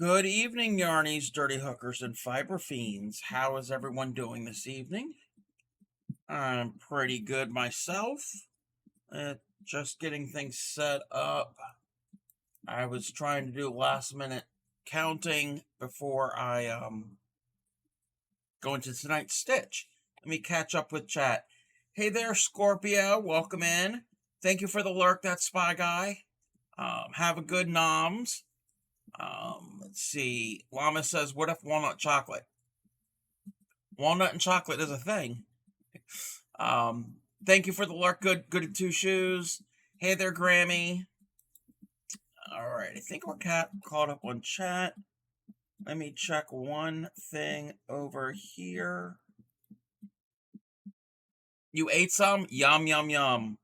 Good evening, yarnies, dirty hookers, and fiber fiends. How is everyone doing this evening? I'm pretty good myself. Just getting things set up. I was trying to do last minute counting before I go into tonight's stitch. Let me catch up with chat. Hey there, Scorpio. Welcome in. Thank you for the lurk, that spy guy. Have a good noms. Let's see. Llama says, what if walnut chocolate? Walnut and chocolate is a thing. Thank you for the lurk. Good at two shoes. Hey there, Grammy. All right, I think we're caught up on chat. Let me check one thing over here. You ate some? Yum, yum, yum.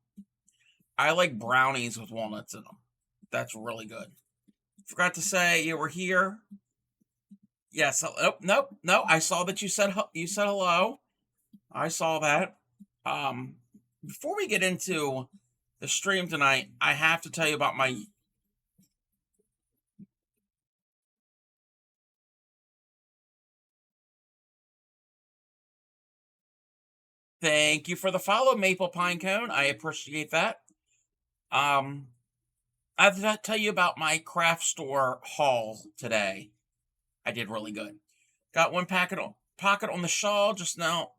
I like brownies with walnuts in them. That's really good. Forgot to say you were here. Yes. Oh, nope. No. I saw that you said hello. I saw that. Before we get into the stream tonight, I have to tell you about my. Thank you for the follow, Maple Pinecone. I appreciate that. I have to tell you about my craft store haul today. I did really good. Got one pocket on the shawl just now,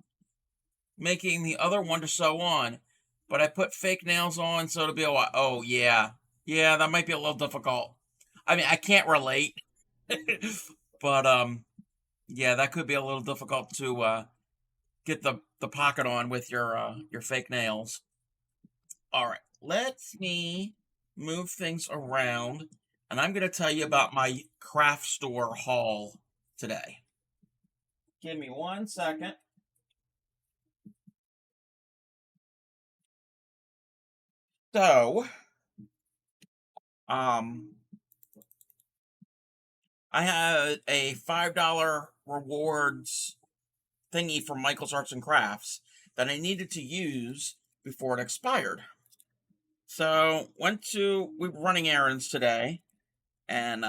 making the other one to sew on. But I put fake nails on, so it'll be a while. Oh yeah, that might be a little difficult. I mean, I can't relate, but yeah, that could be a little difficult to get the pocket on with your fake nails. All right, let me move things around, and I'm going to tell you about my craft store haul today. Give me 1 second. So, I had a $5 rewards thingy from Michael's Arts and Crafts that I needed to use before it expired. So we were running errands today, and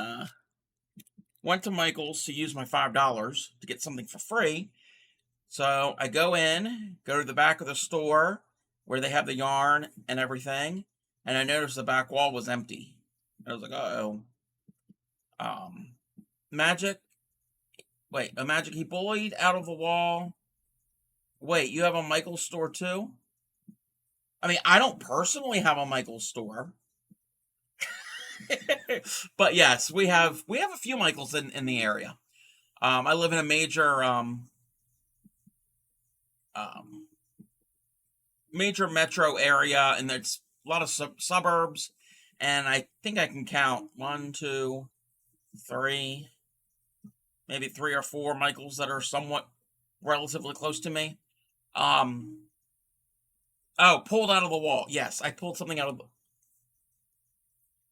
went to Michael's to use my $5 to get something for free. So I go to the back of the store where they have the yarn and everything, and I noticed the back wall was empty. I was like, uh-oh. Magic. Wait, a magic he bullied out of the wall. Wait, you have a Michael's store too? I mean, I don't personally have a Michael's store. But yes, we have a few Michaels in the area. I live in a major major metro area, and there's a lot of suburbs, and I think I can count 1, 2, 3, maybe 3 or 4 Michaels that are somewhat relatively close to me. Oh, pulled out of the wall. Yes, I pulled something out of the.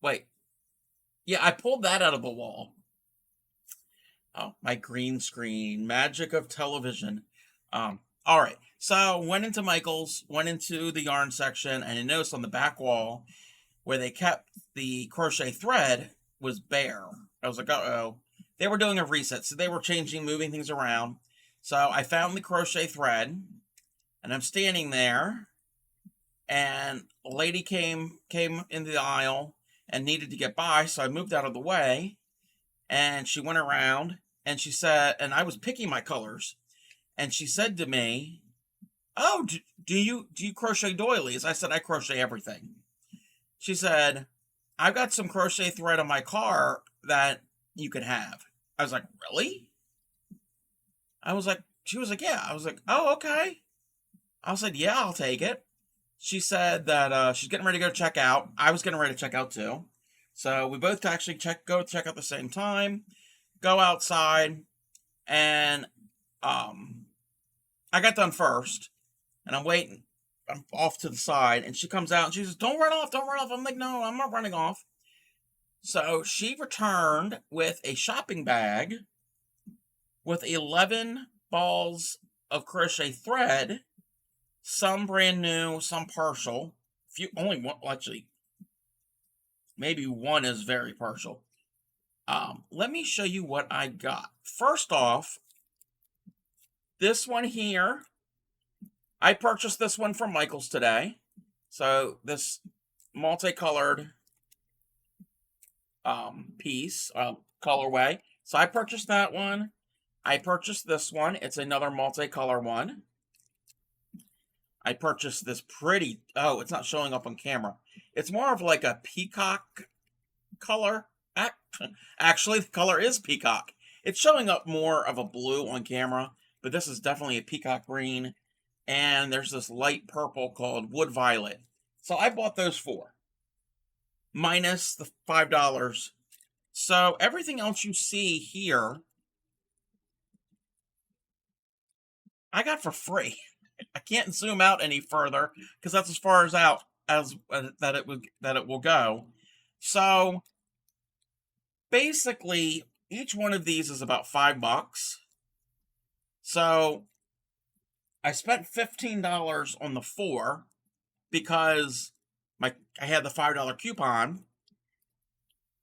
Wait. Yeah, I pulled that out of the wall. Oh, my green screen. Magic of television. All right. So went into Michael's, went into the yarn section, and I noticed on the back wall where they kept the crochet thread was bare. I was like, uh-oh. They were doing a reset, so they were moving things around. So I found the crochet thread, and I'm standing there, and a lady came into the aisle and needed to get by, so I moved out of the way, and she went around, and she said, and I was picking my colors, and she said to me, "Oh, do you crochet doilies?" I said, "I crochet everything." She said, "I've got some crochet thread on my car that you can have." I was like, "Really?" She was like, "Yeah." I was like, "Oh, okay." I was like, "Yeah, I'll take it." She said that she's getting ready to go check out. I was getting ready to check out too. So we both actually go check out at the same time, go outside, and I got done first, and I'm waiting. I'm off to the side, and she comes out and she says, "Don't run off, don't run off." I'm like, "No, I'm not running off." So she returned with a shopping bag with 11 balls of crochet thread, some brand new, some partial. Few, only one, well, actually, maybe one is very partial. Let me show you what I got. First off, this one here, I purchased this one from Michael's today. So this multicolored piece, colorway. So I purchased that one. I purchased this one. It's another multicolor one. I purchased this pretty, oh, it's not showing up on camera. It's more of like a peacock color. Actually, the color is peacock. It's showing up more of a blue on camera, but this is definitely a peacock green. And there's this light purple called wood violet. So I bought those four, minus the $5. So everything else you see here, I got for free. I can't zoom out any further because that's as far as out as that it will go. So basically, each one of these is about $5. So I spent $15 on the four because I had the $5 coupon,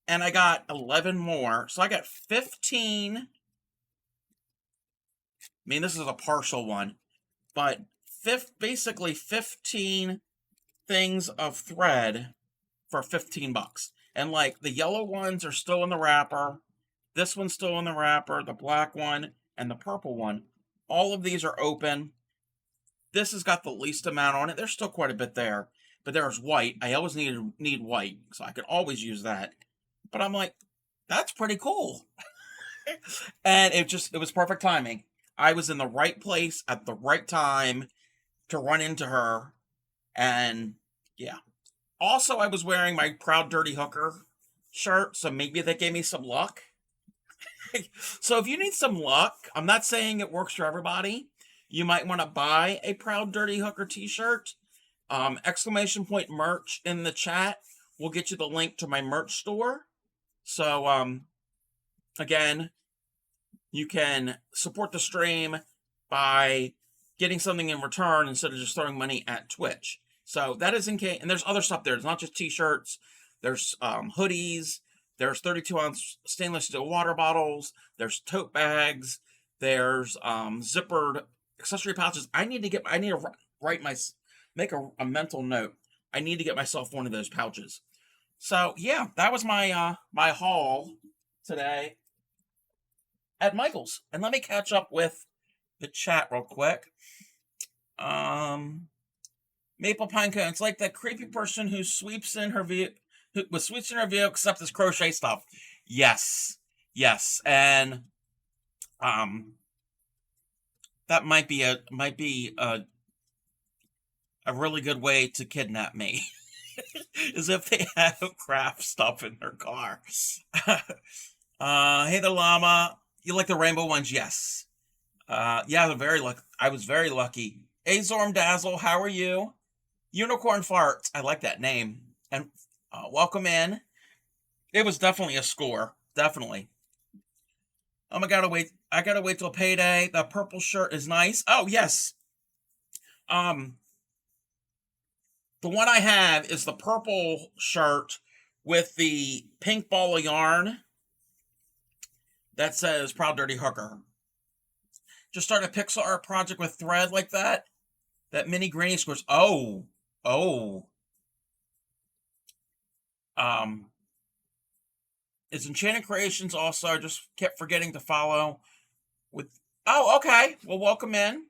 and I got 11 more. So I got 15. I mean, this is a partial one, but basically 15 things of thread for $15. And like the yellow ones are still in the wrapper, this one's still in the wrapper, the black one and the purple one. All of these are open. This has got the least amount on it. There's still quite a bit there, but there's white. I always need white, so I could always use that. But I'm like, that's pretty cool. And it was perfect timing. I was in the right place at the right time to run into her, and yeah. Also, I was wearing my Proud Dirty Hooker shirt, so maybe that gave me some luck. So if you need some luck, I'm not saying it works for everybody. You might want to buy a Proud Dirty Hooker t-shirt. Exclamation point merch in the chat will get you the link to my merch store. So, again, you can support the stream by getting something in return instead of just throwing money at Twitch. So that is in case, and there's other stuff there. It's not just t-shirts. There's hoodies. There's 32-ounce stainless steel water bottles. There's tote bags. There's zippered accessory pouches. I need to make a mental note. I need to get myself one of those pouches. So yeah, that was my my haul today at Michael's. And let me catch up with the chat real quick. Maple Pine Cone. It's like that creepy person who sweeps in her view, except this crochet stuff. Yes, and that might be a really good way to kidnap me. Is if they have craft stuff in their car. Hey, the llama. You like the rainbow ones? Yes. Yeah, I was very lucky. Azorm Dazzle, how are you? Unicorn Farts. I like that name. And welcome in. It was definitely a score. Definitely. I gotta wait till payday. The purple shirt is nice. Oh, yes. The one I have is the purple shirt with the pink ball of yarn that says Proud Dirty Hooker. Just start a pixel art project with thread like that. That mini granny squares. Oh. It's Enchanted Creations also. I just kept forgetting to follow with. Oh, okay. Well, welcome in.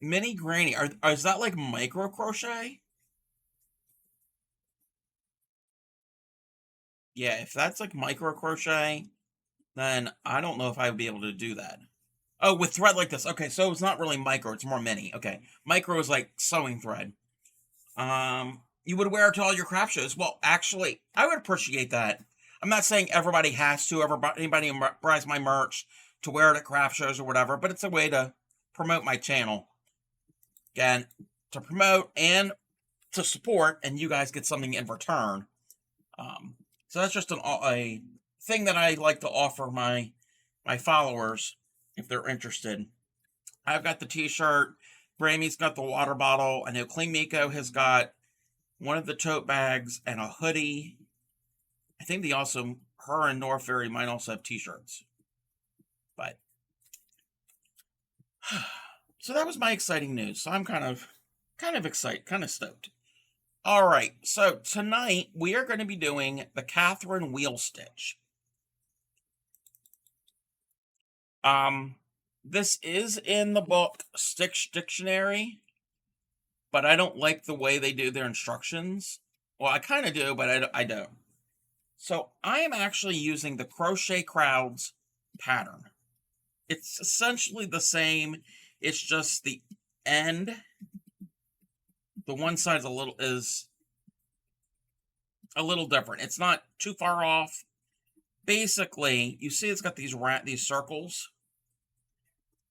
Mini granny. Is that like micro crochet? Yeah, if that's like micro crochet, then I don't know if I would be able to do that. Oh, with thread like this. Okay, so it's not really micro, it's more mini. Okay. Micro is like sewing thread. You would wear it to all your craft shows. Well, actually, I would appreciate that. I'm not saying everybody has to, anybody who buys my merch to wear it at craft shows or whatever, but it's a way to promote my channel. Again, to promote and to support, and you guys get something in return. So that's just a thing that I like to offer my followers if they're interested. I've got the t-shirt. Bramy's got the water bottle. I know Clean Miko has got one of the tote bags and a hoodie. I think her and North Ferry might also have t-shirts. But so that was my exciting news. So I'm kind of excited, kind of stoked. All right, so tonight we are going to be doing the Catherine wheel stitch. This is in the book Stitch Dictionary, but I don't like the way they do their instructions. Well, I kind of do, but I don't. So I am actually using the Crochet Crowds pattern. It's essentially the same. It's just the end. The one side is a little different. It's not too far off. Basically, you see it's got these circles,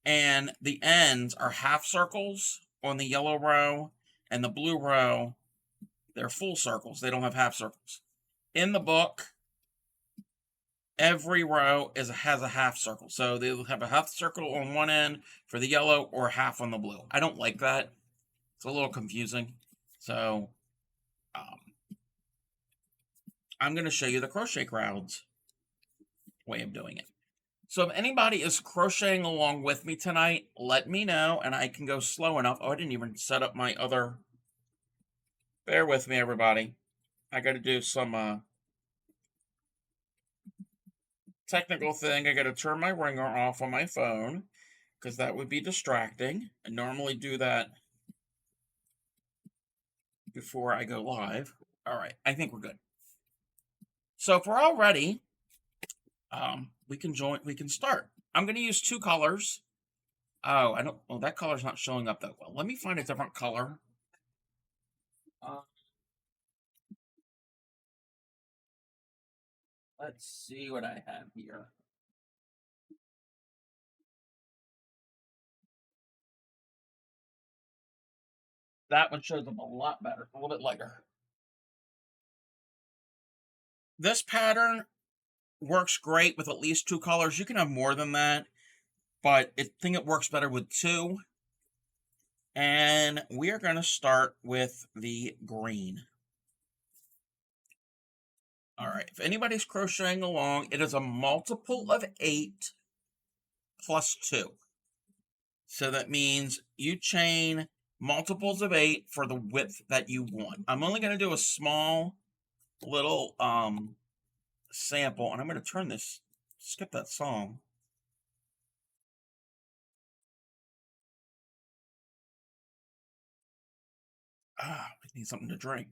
and the ends are half circles on the yellow row, and the blue row, they're full circles. They don't have half circles. In the book, every row has a half circle. So they'll have a half circle on one end for the yellow or half on the blue. I don't like that. It's a little confusing. So I'm going to show you the Crochet Crowds way of doing it. So if anybody is crocheting along with me tonight, let me know and I can go slow enough. Oh, I didn't even set up my other. Bear with me, everybody. I got to do some technical thing. I got to turn my ringer off on my phone because that would be distracting. I normally do that before I go live. All right, I think we're good. So if we're all ready, we can start. I'm going to use two colors. Oh, that color's not showing up that well. Let me find a different color. Let's see what I have here. That one shows up a lot better, a little bit lighter. This pattern works great with at least two colors. You can have more than that, but I think it works better with two. And we are going to start with the green. All right, if anybody's crocheting along, it is a multiple of 8 plus 2. So that means you chain multiples of 8 for the width that you want. I'm only going to do a small little sample, and I'm going to turn this, skip that song. I need something to drink.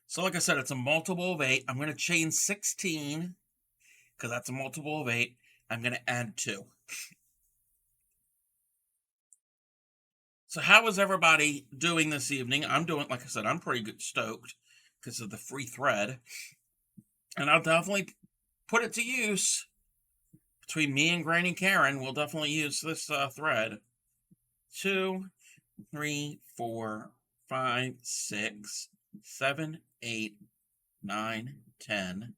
So like I said, it's a multiple of 8. I'm going to chain 16 because that's a multiple of 8. I'm going to add 2. So how is everybody doing this evening? I'm doing, like I said, I'm pretty good stoked because of the free thread. And I'll definitely put it to use. Between me and Granny Karen, we'll definitely use this thread. 2, 3, 4, 5, 6, 7, 8, 9, 10,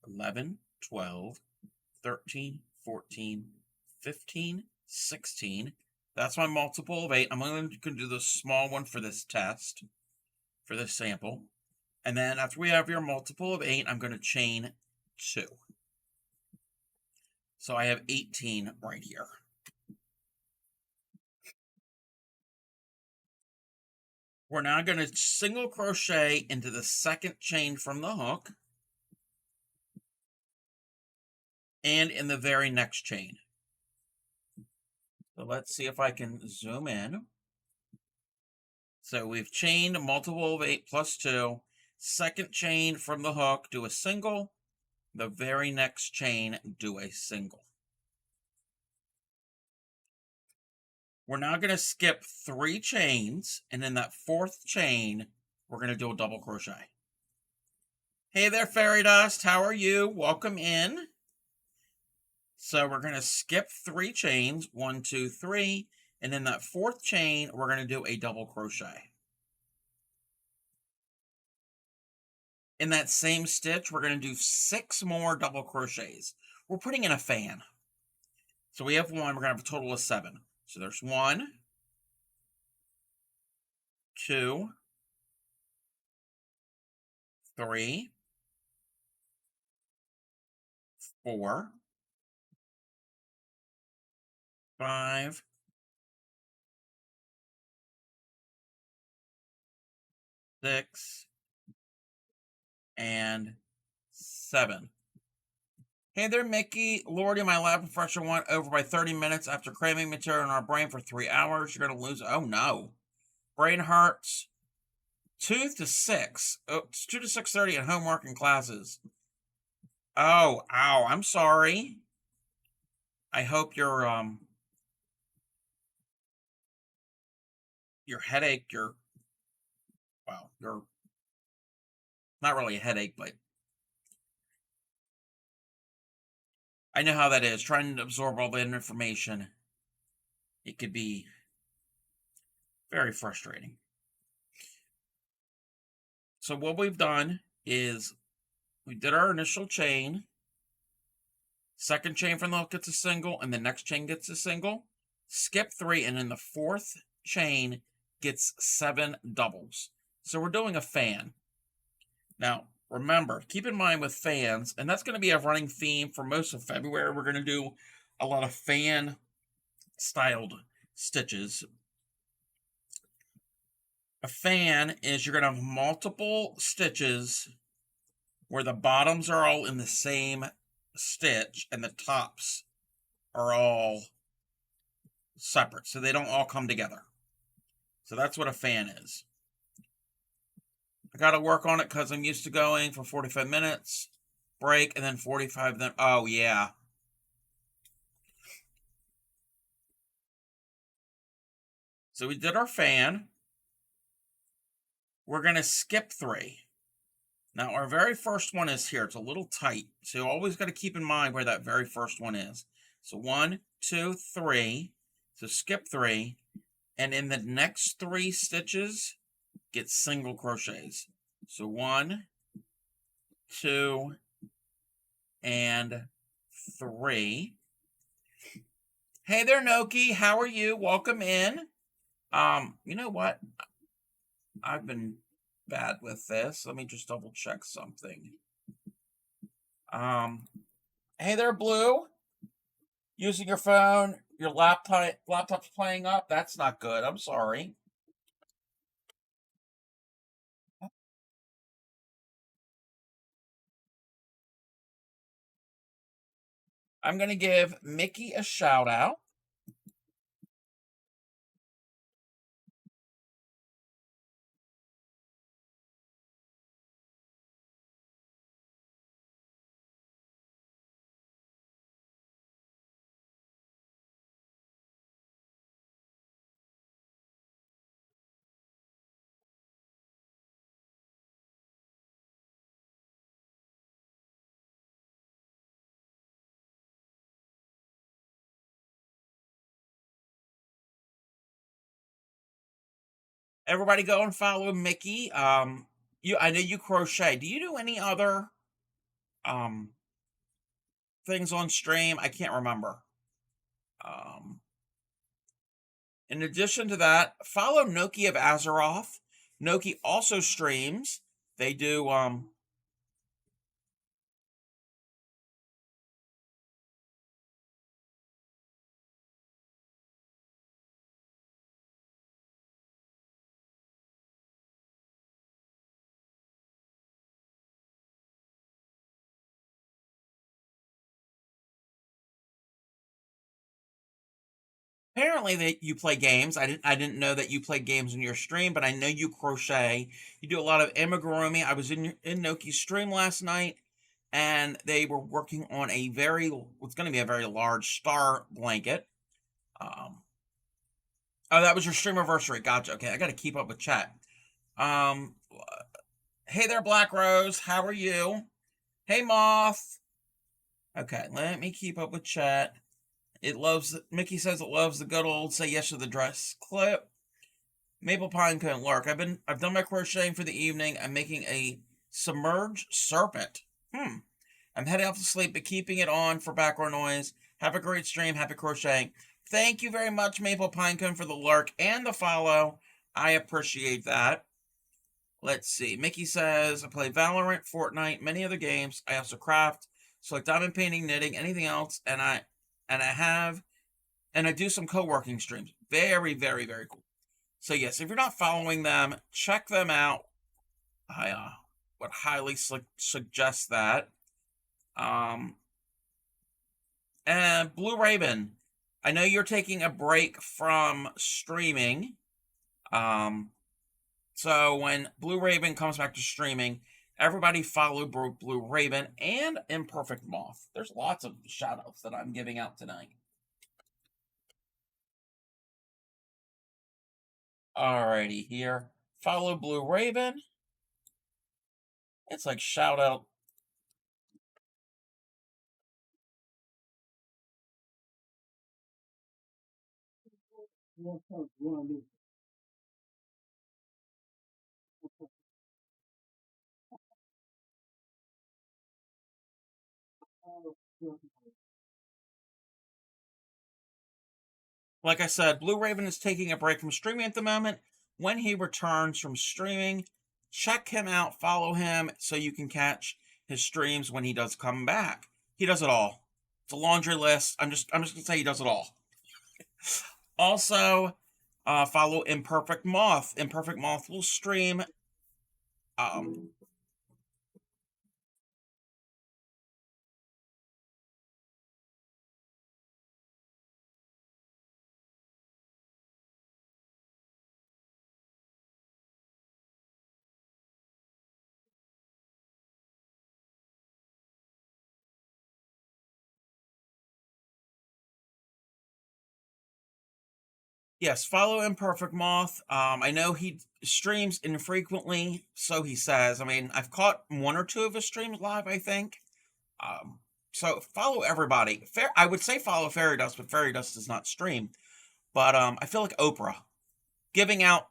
11, 12, 13, 14, 15, 16. That's my multiple of 8. I'm only going to do the small one for this test, for this sample. And then after we have your multiple of 8, I'm going to chain 2. So I have 18 right here. We're now going to single crochet into the second chain from the hook and in the very next chain. So let's see if I can zoom in. So we've chained a multiple of 8 plus 2. Second chain from the hook, do a single. The very next chain, do a single. We're now going to skip 3 chains, and in that 4th chain, we're going to do a double crochet. Hey there, Fairy Dust. How are you? Welcome in. So we're going to skip 3 chains, 1, 2, 3, and in that 4th chain, we're going to do a double crochet. In that same stitch, we're going to do 6 more double crochets. We're putting in a fan. So we have 1, we're going to have a total of 7. So there's 1, 2, 3, 4, 5, 6, and 7. Hey there, Mickey. Lordy, my lab professor went over by 30 minutes after cramming material in our brain for 3 hours. You're going to lose. Oh, no. Brain hurts. 2 to 6. Oh, it's 2 to 6:30 at homework and classes. Oh, ow. I'm sorry. I hope your headache, your not really a headache, but I know how that is. Trying to absorb all that information. It could be very frustrating. So what we've done is we did our initial chain. Second chain from the hook gets a single, and the next chain gets a single. Skip 3, and then the fourth chain gets 7 doubles. So we're doing a fan. Now, remember, keep in mind with fans, and that's going to be a running theme for most of February, we're going to do a lot of fan styled stitches. A fan is you're going to have multiple stitches where the bottoms are all in the same stitch and the tops are all separate, so they don't all come together. So that's what a fan is. I got to work on it because I'm used to going for 45 minutes, break, and then 45, then, oh yeah. So we did our fan. We're going to skip 3. Now, our very first one is here. It's a little tight, so you always got to keep in mind where that very first one is. So 1, 2, 3. So skip 3. And in the next 3 stitches, get single crochets. So 1, 2, and 3. Hey there, Noki. How are you? Welcome in. You know what? I've been bad with this. Let me just double check something. Hey there, Blue. Using your phone, your laptop's playing up. That's not good. I'm sorry. I'm gonna give Mickey a shout out. Everybody go and follow Mickey. I know you crochet. Do you do any other um things on stream? I can't remember. Um, in addition to that, follow Noki of Azeroth. Noki also streams. They do apparently that you play games. I didn't know that you play games in your stream, but I know you crochet. You do a lot of amigurumi. I was in Noki's stream last night, and they were working on what's going to be a very large star blanket. Um, oh, that was your stream anniversary. Gotcha. Okay, I got to keep up with chat. Um, hey there, Black Rose. How are you? Hey, Moth. Okay, let me keep up with chat. Mickey says it loves the good old say yes to the dress clip. Maple pine cone lark. I've done my crocheting for the evening. I'm making a submerged serpent. I'm heading off to sleep, but keeping it on for background noise. Have a great stream. Happy crocheting. Thank you very much, Maple Pinecone, for the lark and the follow. I appreciate that. Let's see. Mickey says, I play Valorant, Fortnite, many other games. I also craft. So like diamond painting, knitting, anything else, and I do some co-working streams. Very, very, very cool. So yes, if you're not following them, check them out. I would highly suggest that. Um, and Blue Raven, I know you're taking a break from streaming. Um, so when Blue Raven comes back to streaming, everybody follow Blue Raven and Imperfect Moth. There's lots of shout outs that I'm giving out tonight. Alrighty, here. Follow Blue Raven. It's like shout out. Like I said, Blue Raven is taking a break from streaming at the moment. When he returns from streaming, check him out, follow him so you can catch his streams when he does come back. He does it all. It's a laundry list. I'm just gonna say he does it all. Also, follow Imperfect Moth. Imperfect Moth will stream. Um, yes, follow Imperfect Moth. I know he streams infrequently, so he says. I mean, I've caught one or two of his streams live, I think. Um, so follow everybody. I would say follow Fairy Dust, but Fairy Dust does not stream. But I feel like Oprah giving out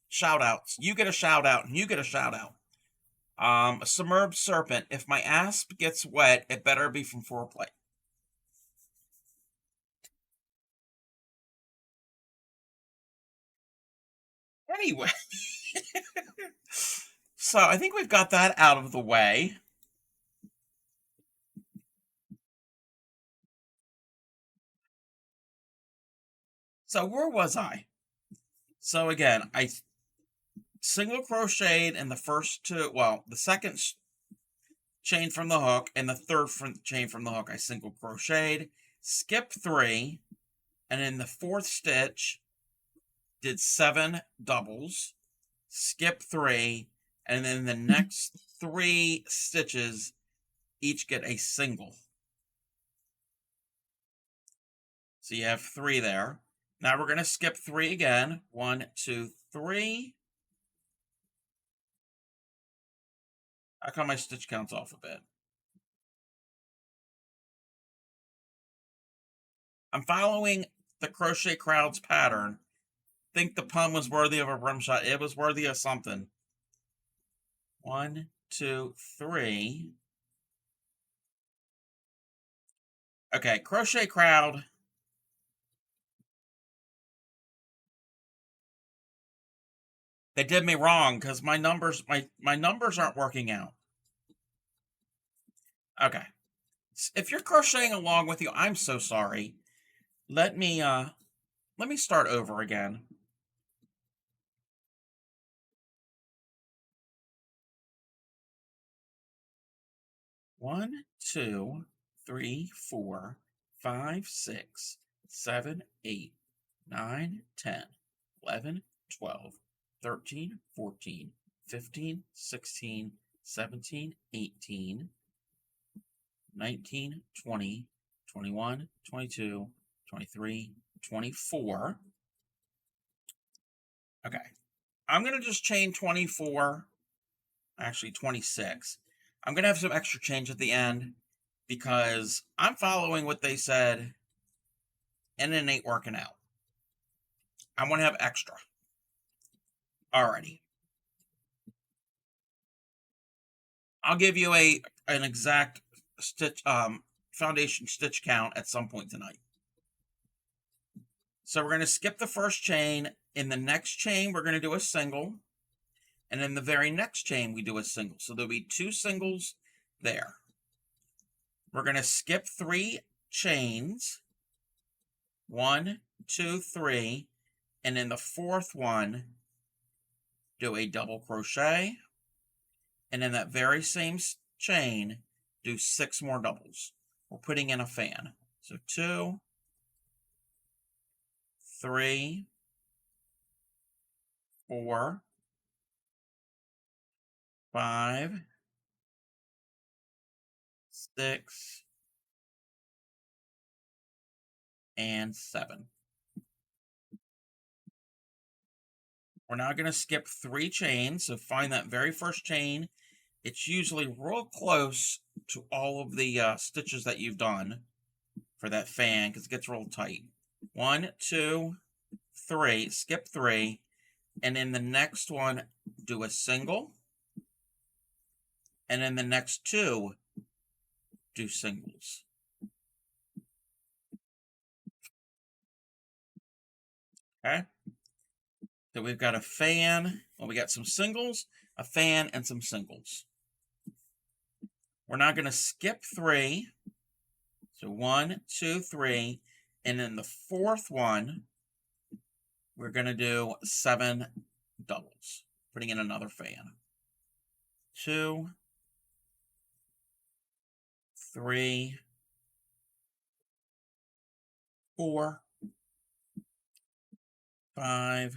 shout outs. You get a shout out, and you get a shout out. A Submerged Serpent. If my ass gets wet, it better be from foreplay. Anyway, so I think we've got that out of the way. So where was I? So again, I single crocheted in the first two. Well, the second chain from the hook and the third chain from the hook, I single crocheted, skipped 3, and in the fourth stitch, did 7 doubles, skip 3, and then the next 3 stitches each get a single. So you have 3 there. Now we're going to skip 3 again. 1, 2, 3. How come my stitch count's off a bit? I'm following the Crochet Crowd's pattern. Think the pun was worthy of a rim shot. It was worthy of something. 1, 2, 3. Okay, Crochet Crowd. They did me wrong because my numbers aren't working out. Okay. If you're crocheting along with you, I'm so sorry. Let me start over again. One, two, three, 4, 5, 6, 7, 8, 9, 10, 11, 12, 13, 14, 15, 16, 17, 18, 19, 20, 21, 22, 23, 24. Okay. I'm going to just chain 24, actually 26. I'm going to have some extra change at the end because I'm following what they said and it ain't working out. I want to have extra. Alrighty. I'll give you an exact stitch foundation stitch count at some point tonight. So we're going to skip the first chain. In the next chain, we're going to do a single. And in the very next chain, we do a single. So there'll be 2 singles there. We're going to skip 3 chains. 1, 2, 3, and in the 4th one, do a double crochet, and in that very same chain, do 6 more doubles. We're putting in a fan. So 2, 3, 4, 5, 6, and 7. We're now going to skip 3 chains. So find that very first chain. It's usually real close to all of the stitches that you've done for that fan because it gets real tight. 1, 2, 3, skip 3, and in the next one, do a single, and in the next 2, do singles. Okay? So we've got a fan, well, we got some singles, a fan, and some singles. We're now going to skip 3. So 1, 2, 3, and in the 4th one, we're going to do 7 doubles, putting in another fan. 2, 3, 4, 5,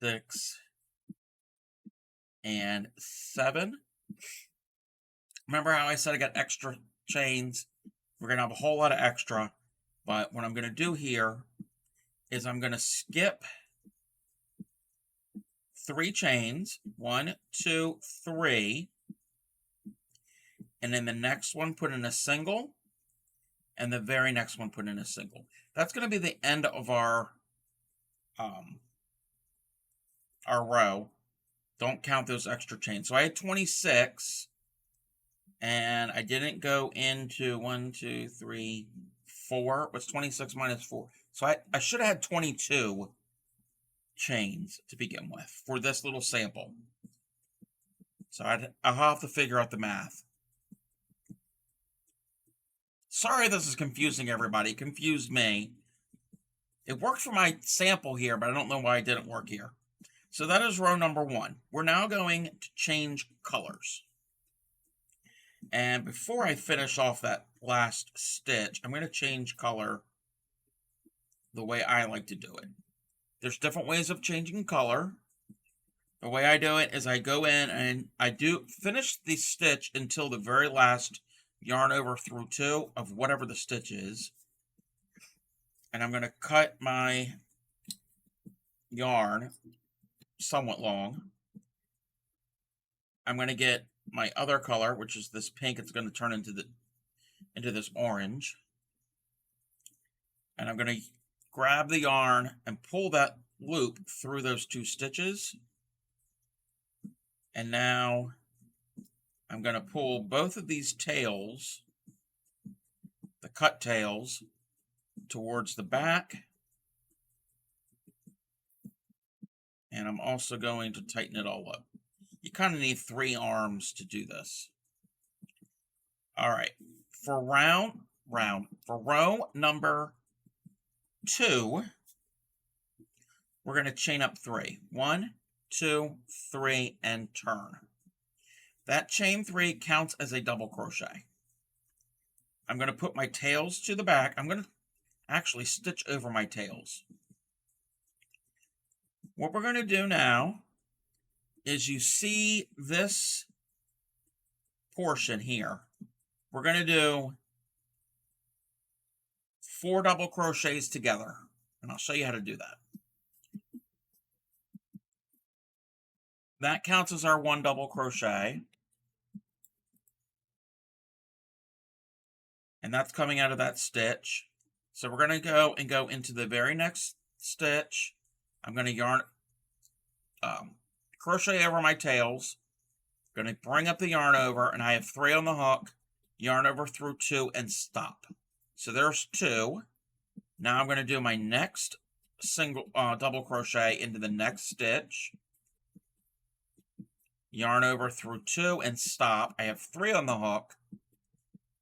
6, and 7. Remember how I said I got extra chains? We're going to have a whole lot of extra, but what I'm going to do here is I'm going to skip 3 chains, 1, 2, 3, and in the next one put in a single, and the very next one put in a single. That's going to be the end of our row. Don't count those extra chains. So I had 26, and I didn't go into 1, 2, 3, 4. What's 26 minus 4? So I should have had 22 chains to begin with for this little sample. So I'll have to figure out the math. Sorry this is confusing everybody. It confused me. It worked for my sample here, but I don't know why it didn't work here. So that is row number 1. We're now going to change colors. And before I finish off that last stitch, I'm going to change color the way I like to do it. There's different ways of changing color. The way I do it is I go in and I do finish the stitch until the very last yarn over through 2 of whatever the stitch is. And I'm going to cut my yarn somewhat long. I'm going to get my other color, which is this pink. It's going to turn into this orange. And I'm going to grab the yarn and pull that loop through those 2 stitches. And now I'm going to pull both of these tails, the cut tails, towards the back. And I'm also going to tighten it all up. You kind of need 3 arms to do this. All right. For row number 2, we're going to chain up 3. 1, 2, 3, and turn. That chain 3 counts as a double crochet. I'm going to put my tails to the back. I'm going to actually stitch over my tails. What we're going to do now is you see this portion here. We're going to do 4 double crochets together, and I'll show you how to do that. That counts as our 1 double crochet. And that's coming out of that stitch. So we're going to go into the very next stitch. I'm going to yarn, crochet over my tails. Going to bring up the yarn over, and I have 3 on the hook. Yarn over through 2 and stop. So there's 2. Now I'm going to do my next single double crochet into the next stitch. yarn over through 2 and stop. I have 3 on the hook,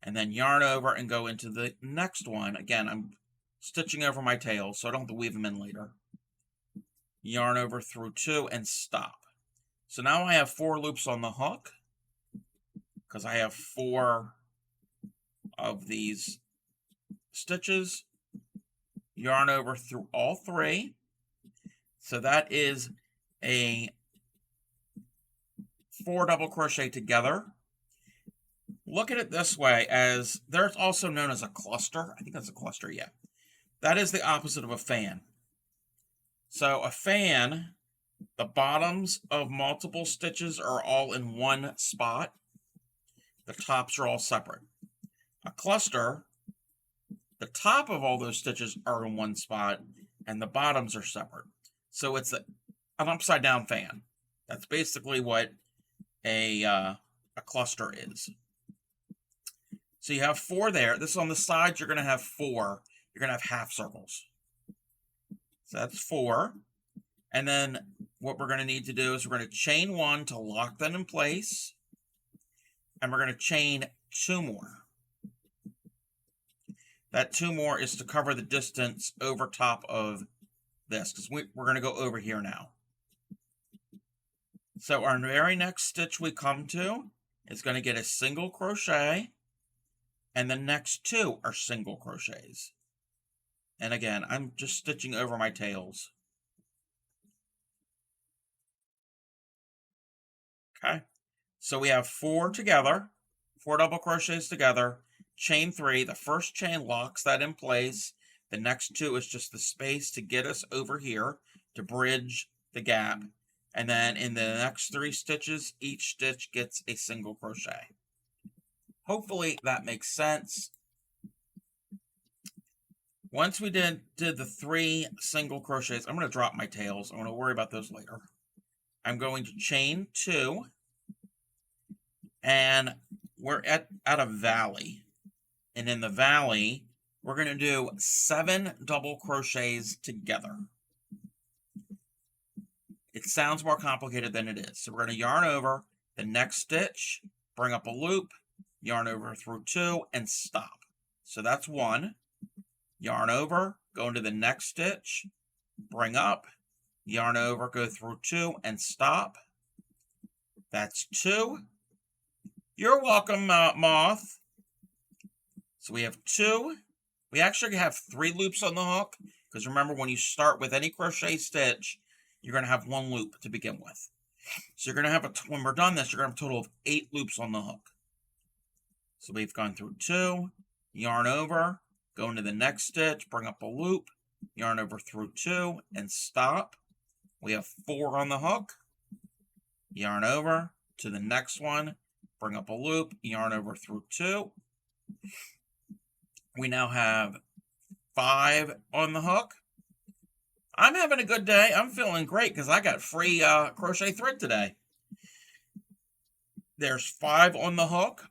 and then yarn over and go into the next one. Again, I'm stitching over my tails so I don't have to weave them in later. Yarn over through 2 and stop. So now I have 4 loops on the hook because I have 4 of these stitches. Yarn over through all 3. So that is a 4 double crochet together. Look at it this way, as there's also known as a cluster. I think that's a cluster, yeah. That is the opposite of a fan. So a fan, the bottoms of multiple stitches are all in one spot. The tops are all separate. A cluster, the top of all those stitches are in one spot, and the bottoms are separate. So it's an upside down fan. That's basically what a cluster is. So you have 4 there. This is on the sides, you're going to have 4. You're going to have half circles. So that's 4. And then what we're going to need to do is we're going to chain 1 to lock that in place. And we're going to chain 2 more. That 2 more is to cover the distance over top of this, because we're going to go over here now. So our very next stitch we come to is going to get a single crochet, and the next 2 are single crochets. And again, I'm just stitching over my tails. Okay, so we have 4 together, 4 double crochets together, chain 3. The first chain locks that in place. The next 2 is just the space to get us over here to bridge the gap. And then in the next 3 stitches, each stitch gets a single crochet. Hopefully that makes sense. Once we did the 3 single crochets, I'm going to drop my tails. I'm going to worry about those later. I'm going to chain 2, and we're at a valley. And in the valley, we're going to do 7 double crochets together. It sounds more complicated than it is. So we're going to yarn over the next stitch, bring up a loop, yarn over through 2, and stop. So that's 1. Yarn over, go into the next stitch, bring up, yarn over, go through 2, and stop. That's 2. You're welcome, Moth. So we have 2. We actually have 3 loops on the hook, because remember, when you start with any crochet stitch, you're going to have 1 loop to begin with. So you're going to have, when we're done this, you're going to have a total of 8 loops on the hook. So we've gone through 2, yarn over, go into the next stitch, bring up a loop, yarn over through 2, and stop. We have 4 on the hook, yarn over to the next one, bring up a loop, yarn over through 2. We now have 5 on the hook. I'm having a good day. I'm feeling great because I got free crochet thread today. There's 5 on the hook.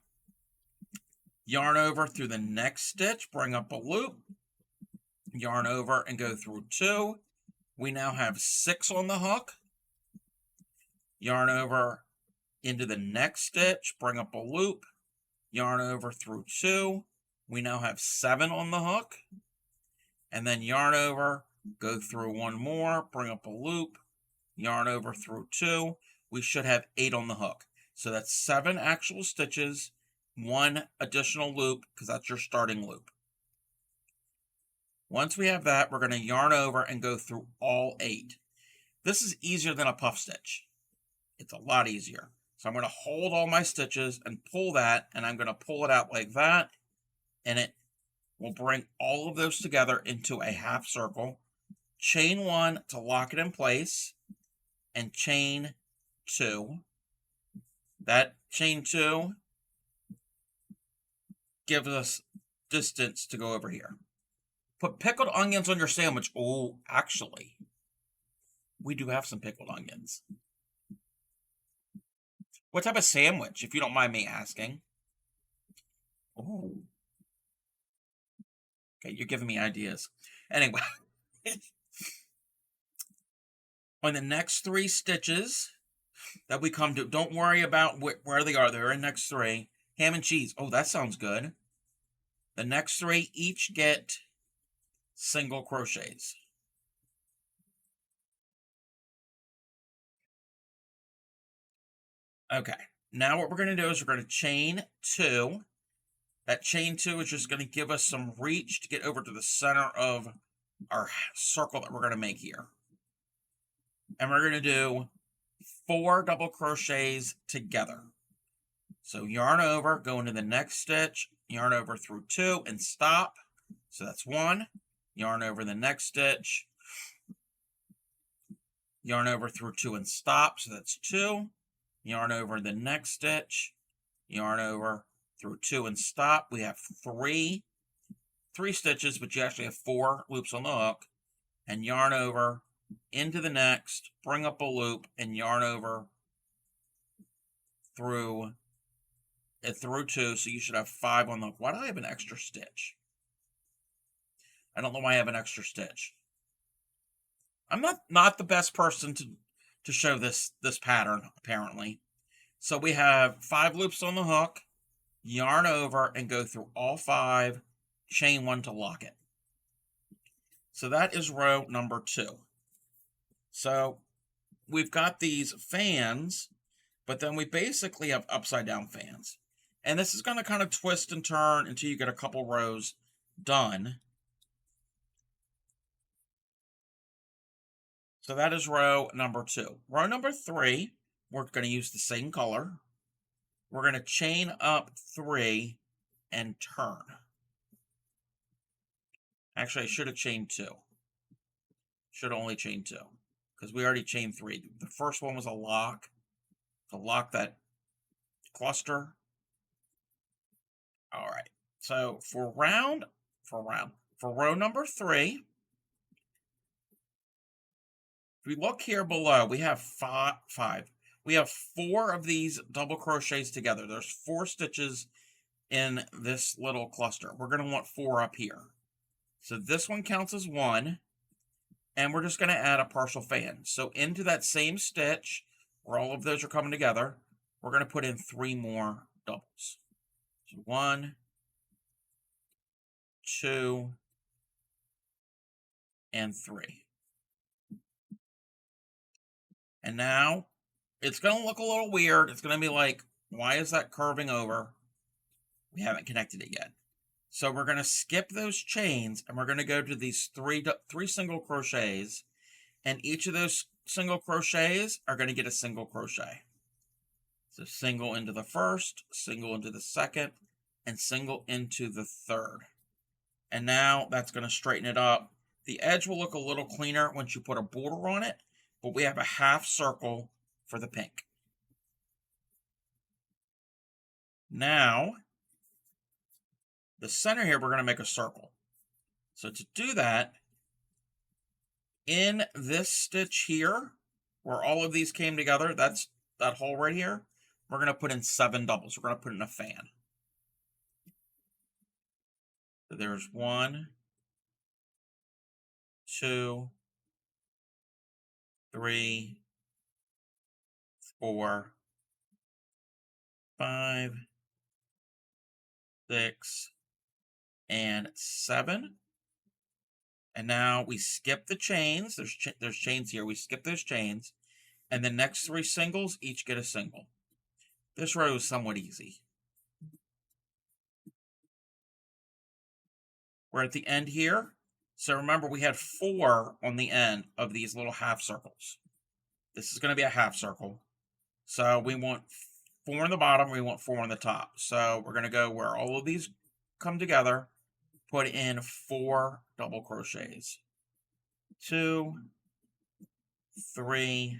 Yarn over through the next stitch, bring up a loop, yarn over and go through 2. We now have 6 on the hook. Yarn over into the next stitch, bring up a loop, yarn over through 2. We now have 7 on the hook. And then yarn over, go through 1 more, bring up a loop, yarn over through 2. We should have 8 on the hook. So that's 7 actual stitches, 1 additional loop, because that's your starting loop. Once we have that, we're going to yarn over and go through all 8. This is easier than a puff stitch. It's a lot easier. So I'm going to hold all my stitches and pull that, and I'm going to pull it out like that, and it will bring all of those together into a half circle. Chain 1 to lock it in place, and chain 2. That chain 2 gives us distance to go over here. Put pickled onions on your sandwich. Oh, actually, we do have some pickled onions. What type of sandwich, if you don't mind me asking? Oh. Okay, you're giving me ideas. Anyway, on the next 3 stitches, that we come to. Don't worry about where they are. They're in next three. Ham and cheese. Oh, that sounds good. The next three each get single crochets. Okay, now what we're going to do is we're going to chain two. That chain two is just going to give us some reach to get over to the center of our circle that we're going to make here. And we're going to do 4 double crochets together. So yarn over, go into the next stitch, yarn over through 2 and stop. So that's 1. Yarn over the next stitch, yarn over through 2 and stop. So that's 2. Yarn over the next stitch, yarn over through 2 and stop. We have three stitches, but you actually have 4 loops on the hook, and yarn over into the next, bring up a loop, and yarn over through 2. So you should have 5 on the hook. Why do I have an extra stitch? I don't know why I have an extra stitch. I'm not the best person to show this pattern, apparently. So we have 5 loops on the hook, yarn over, and go through all 5, chain 1 to lock it. So that is row number 2. So we've got these fans, but then we basically have upside down fans. And this is going to kind of twist and turn until you get a couple rows done. So that is row number 2. Row number 3, we're going to use the same color. We're going to chain up 3 and turn. Actually, I should have chained 2. Should have only chained 2 because we already chained 3. The first one was a lock to lock that cluster. All right. So for row number 3, if we look here below, we have 5. We have 4 of these double crochets together. There's 4 stitches in this little cluster. We're going to want 4 up here. So this one counts as 1, and we're just going to add a partial fan. So into that same stitch, where all of those are coming together, we're going to put in 3 more doubles. So 1, 2, and 3. And now it's going to look a little weird. It's going to be like, why is that curving over? We haven't connected it yet. So we're going to skip those chains, and we're going to go to these three single crochets, and each of those single crochets are going to get a single crochet. So single into the first, single into the second, and single into the third. And now that's going to straighten it up. The edge will look a little cleaner once you put a border on it, but we have a half circle for the pink. Now, the center here, we're going to make a circle. So to do that, in this stitch here, where all of these came together, that's that hole right here, we're going to put in 7 doubles. We're going to put in a fan. So there's 1, 2, 3, 4, 5, 6, and 7. And now we skip the chains. There's chains here. We skip those chains. And the next 3 singles each get a single. This row is somewhat easy. We're at the end here. So remember, we had 4 on the end of these little half circles. This is going to be a half circle. So we want 4 on the bottom, we want 4 on the top. So we're going to go where all of these come together, put in 4 double crochets. 2, 3,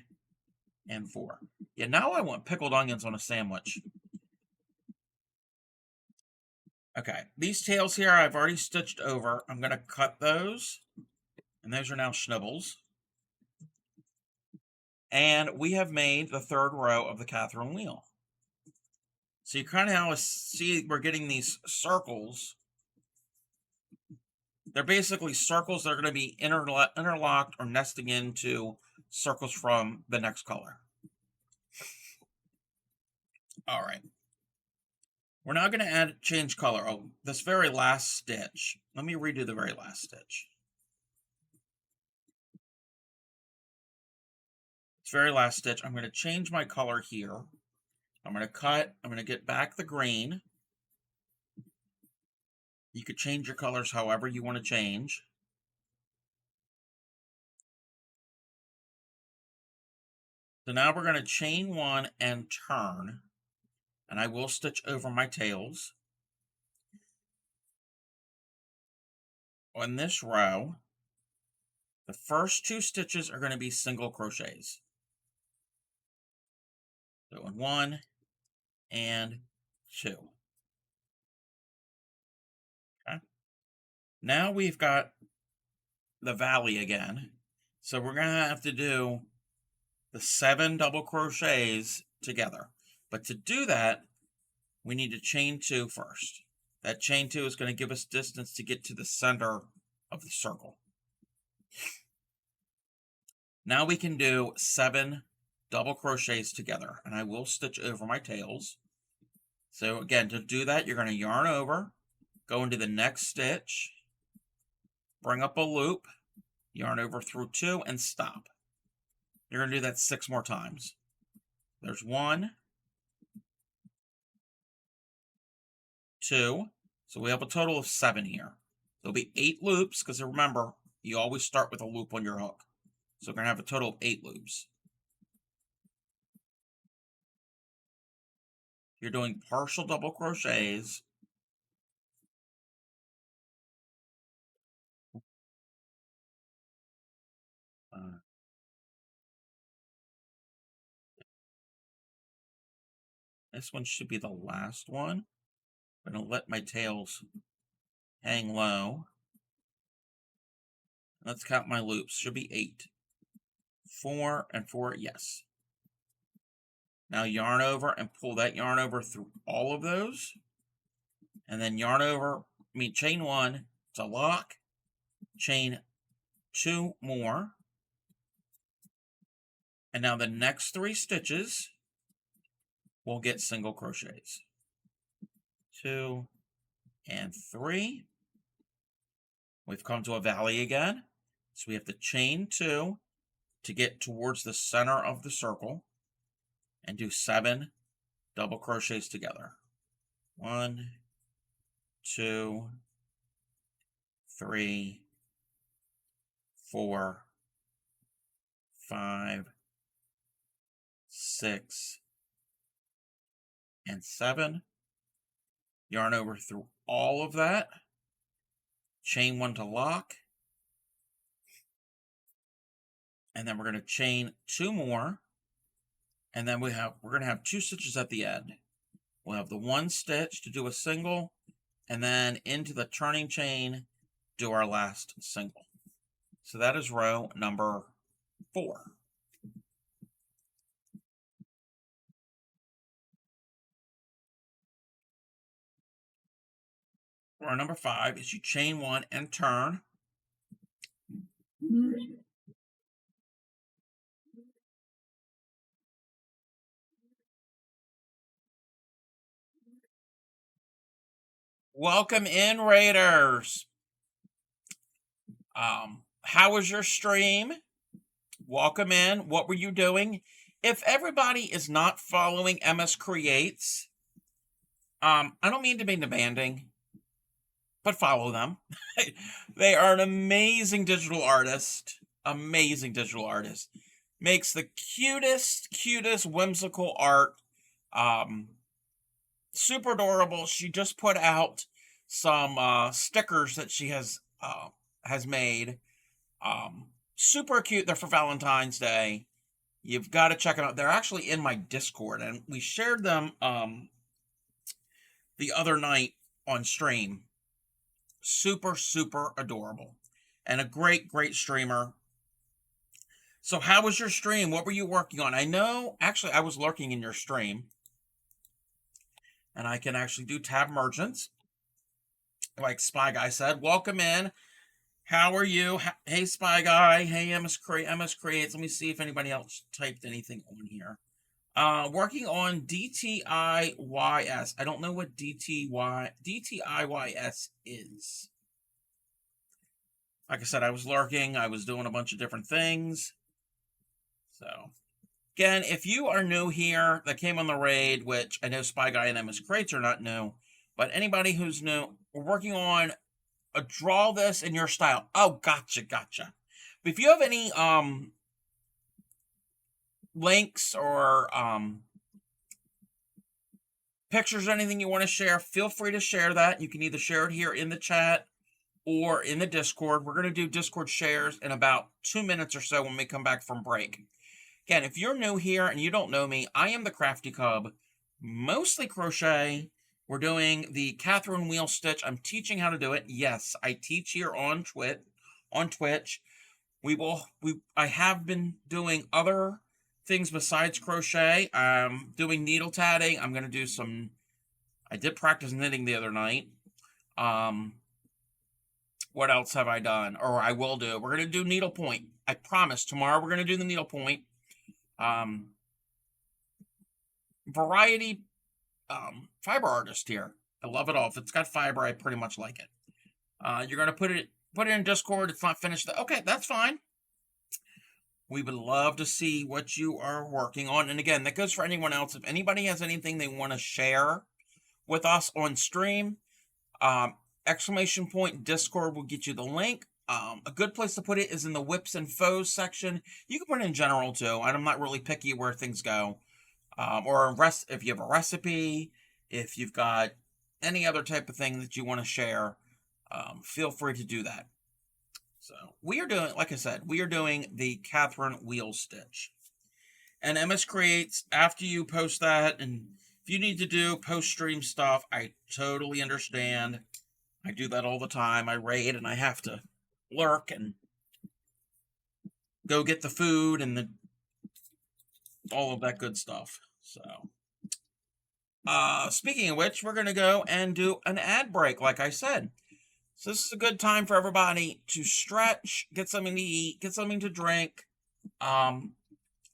and 4. Yeah, now I want pickled onions on a sandwich. Okay, these tails here I've already stitched over. I'm going to cut those, and those are now schnibbles. And we have made the 3rd row of the Catherine wheel. So you kind of now see we're getting these circles. They're basically circles that are going to be interlocked or nesting into circles from the next color. All right. We're now going to change color. Oh, this very last stitch. Let me redo the very last stitch. This very last stitch, I'm going to change my color here. I'm going to cut. I'm going to get back the green. You could change your colors however you want to change. So now we're going to chain one and turn. And I will stitch over my tails. On this row, the first 2 stitches are going to be single crochets. So in 1 and 2. Okay. Now we've got the valley again. So we're going to have to do the 7 double crochets together. But to do that, we need to chain 2 first. That chain 2 is going to give us distance to get to the center of the circle. Now we can do 7 double crochets together, and I will stitch over my tails. So again, to do that, you're going to yarn over, go into the next stitch, bring up a loop, yarn over through 2, and stop. You're going to do that 6 more times. There's 1, 2, so we have a total of 7 here. There'll be 8 loops, because remember, you always start with a loop on your hook. So we're going to have a total of 8 loops. You're doing partial double crochets. This one should be the last one. I'm going to let my tails hang low. Let's count my loops. Should be 8. 4 and 4, yes. Now yarn over and pull that yarn over through all of those. And then yarn over, chain 1 to lock, chain 2 more. And now the next 3 stitches will get single crochets. 2 and 3. We've come to a valley again. So we have to chain 2 to get towards the center of the circle and do 7 double crochets together. 1, 2, 3, 4, 5, 6, and 7. Yarn over through all of that. Chain 1 to lock. And then we're going to chain 2 more. And then we're going to have 2 stitches at the end. We'll have the 1 stitch to do a single, and then into the turning chain, do our last single. So that is row number 4. Row number 5 is you chain 1 and turn. Welcome in, Raiders. How was your stream? Welcome in. What were you doing? If everybody is not following MS Creates, I don't mean to be demanding, but follow them. They are an amazing digital artist. Amazing digital artist. Makes the cutest, whimsical art. Super adorable. She just put out some stickers that she has made. Super cute. They're for Valentine's Day. You've got to check them out. They're actually in my Discord, and we shared them the other night on stream. Super adorable. And a great streamer. So how was your stream? What were you working on? I know, actually, I was lurking in your stream. And I can actually do tab merchants. Like Spy Guy said, welcome in. How are you? Hey, Spy Guy. Hey, MS Creates. Let me see if anybody else typed anything on here. Working on DTIYS. I don't know what DTIYS is. Like I said, I was lurking. I was doing a bunch of different things. So, again, if you are new here that came on the raid, which I know Spy Guy and MS Crates are not new, but anybody who's new, we're working on a draw this in your style. Oh, gotcha. But if you have any links or pictures or anything you want to share, feel free to share that. You can either share it here in the chat or in the Discord. We're going to do Discord shares in about 2 minutes or so when we come back from break. Again, if you're new here and you don't know me, I am the Crafty Cub, mostly crochet. We're doing the Catherine wheel stitch. I'm teaching how to do it. Yes, I teach here on Twitch. I have been doing other things besides crochet. I'm doing needle tatting. I'm going to do some, I did practice knitting the other night. What else have I done? Or I will do. We're going to do needlepoint. I promise tomorrow we're going to do the needlepoint. Variety fiber artist here. I love it all. If it's got fiber, I pretty much like it. You're going to put it in Discord. It's not finished. Okay, that's fine. We would love to see what you are working on. And again, that goes for anyone else. If anybody has anything they want to share with us on stream, exclamation point Discord will get you the link. A good place to put it is in the whips and foes section. You can put it in general too. I'm not really picky where things go. Or if you have a recipe, if you've got any other type of thing that you want to share, feel free to do that. So we are doing, like I said, we are doing the Catherine wheel stitch. And MS Creates, after you post that, and if you need to do post-stream stuff, I totally understand. I do that all the time. I raid and I have to lurk and go get the food and all of that good stuff. So, speaking of which, we're going to go and do an ad break, like I said. So this is a good time for everybody to stretch, get something to eat, get something to drink.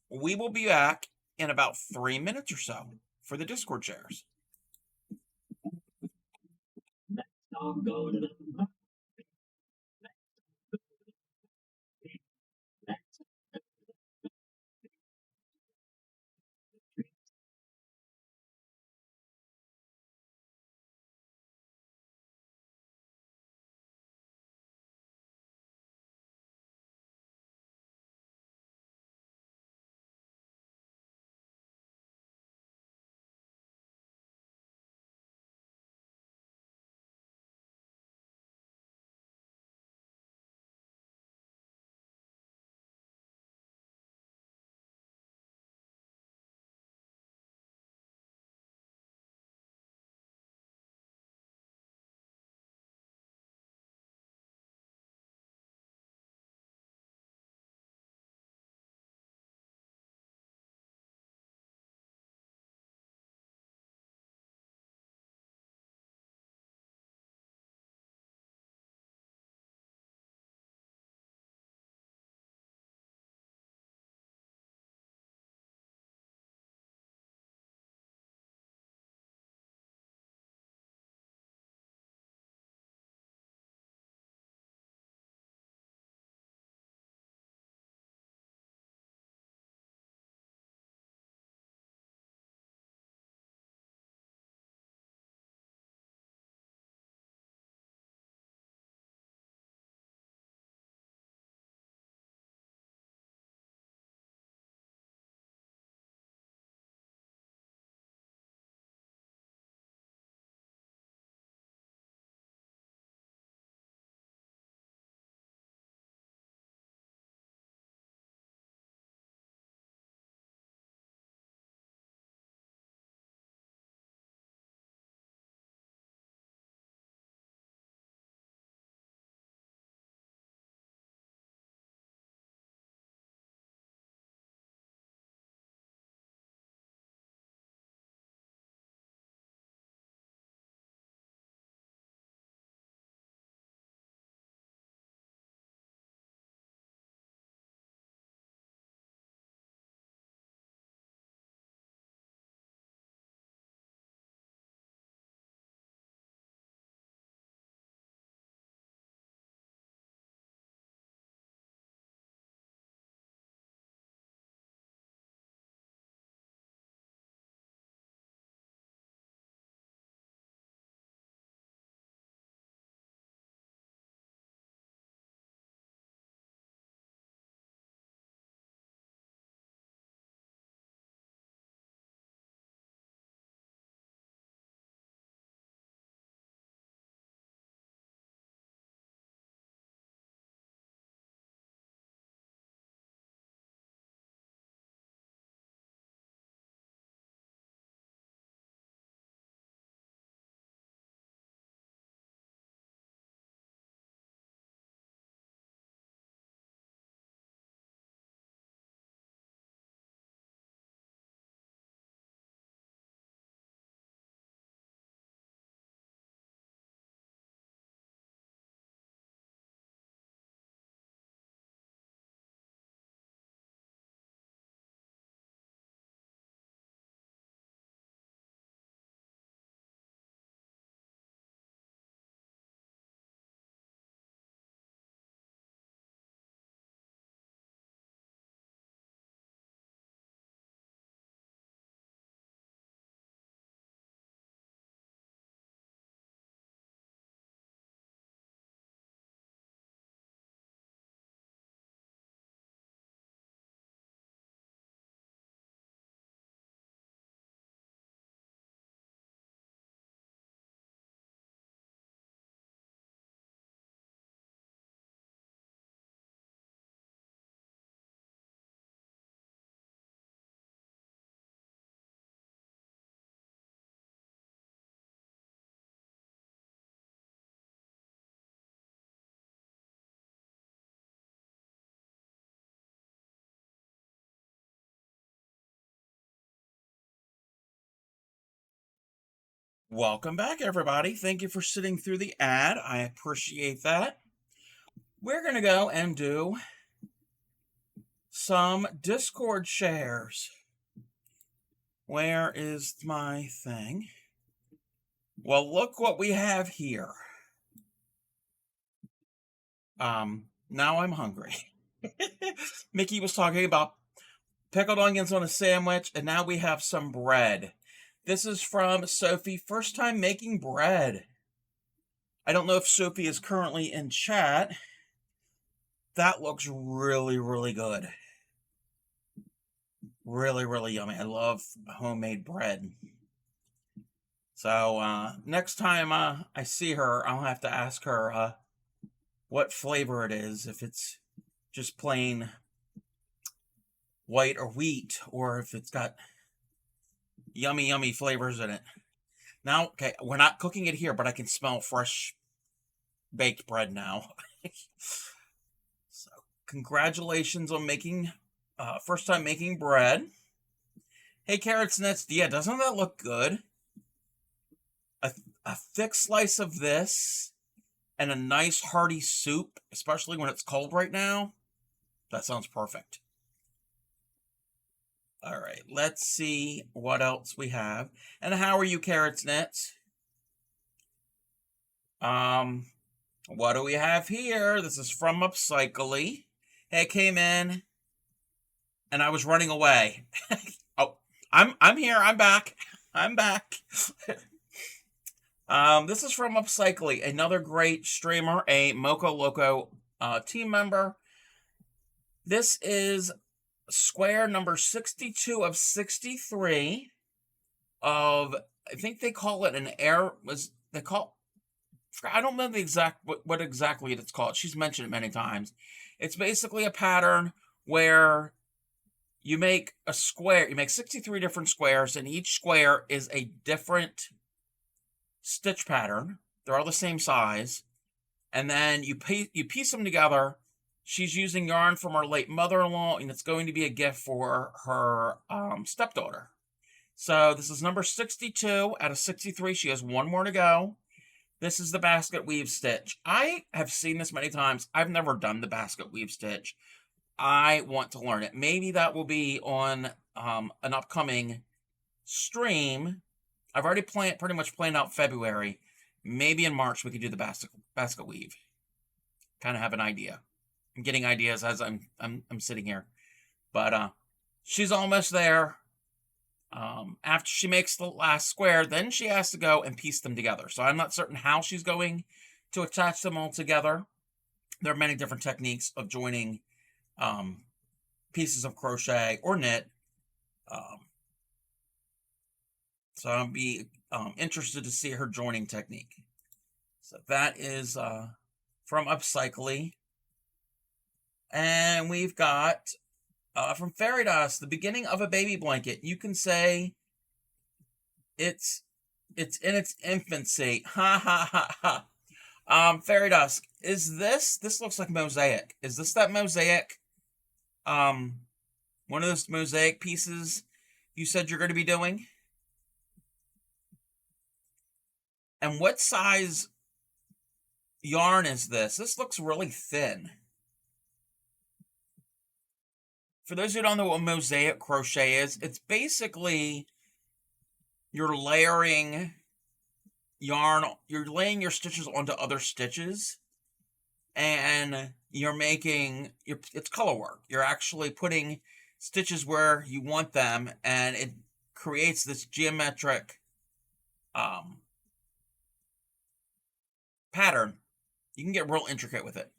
We will be back in about 3 minutes or so for the Discord shares. Welcome back, everybody. Thank you for sitting through the ad. I appreciate that. We're going to go and do some Discord shares. Where is my thing? Well, look what we have here. Now I'm hungry. Mickey was talking about pickled onions on a sandwich, and now we have some bread. This is from Sophie, first time making bread. I don't know if Sophie is currently in chat. That looks really, really good. Really, really yummy. I love homemade bread. So next time I see her, I'll have to ask her what flavor it is. If it's just plain white or wheat, or if it's got yummy, yummy flavors in it. Now, okay, we're not cooking it here, but I can smell fresh baked bread now. So, congratulations on making, first time making bread. Hey, carrots nuts, yeah, doesn't that look good? A thick slice of this and a nice hearty soup, especially when it's cold right now. That sounds perfect. All right, let's see what else we have. And how are you, carrots nuts? What do we have here? This is from Upcycly. Hey, it came in and I was running away. Oh, I'm here. I'm back. I'm back. This is from Upcycly, another great streamer, a Mocha Loco team member. This is square number 62 of 63 of, I think they call it an air, I don't know the exact, what exactly it's called. She's mentioned it many times. It's basically a pattern where you make a square, you make 63 different squares, and each square is a different stitch pattern. They're all the same size. And then you piece them together. She's using yarn from her late mother-in-law, and it's going to be a gift for her stepdaughter. So this is number 62 out of 63. She has one more to go. This is the basket weave stitch. I have seen this many times. I've never done the basket weave stitch. I want to learn it. Maybe that will be on an upcoming stream. I've already pretty much planned out February. Maybe in March we could do the basket weave. Kind of have an idea. I'm getting ideas as I'm sitting here. But she's almost there. After she makes the last square, then she has to go and piece them together. So I'm not certain how she's going to attach them all together. There are many different techniques of joining pieces of crochet or knit. So I'll be interested to see her joining technique. So that is from Upcycly. And we've got from Fairy Dust, the beginning of a baby blanket. You can say it's in its infancy. Ha ha ha ha. Fairy Dust, is this looks like mosaic. Is this that mosaic? One of those mosaic pieces you said you're going to be doing? And what size yarn is this? This looks really thin. For those who don't know what mosaic crochet is, it's basically you're layering yarn, you're laying your stitches onto other stitches, and you're making, it's color work. You're actually putting stitches where you want them, and it creates this geometric pattern. You can get real intricate with it.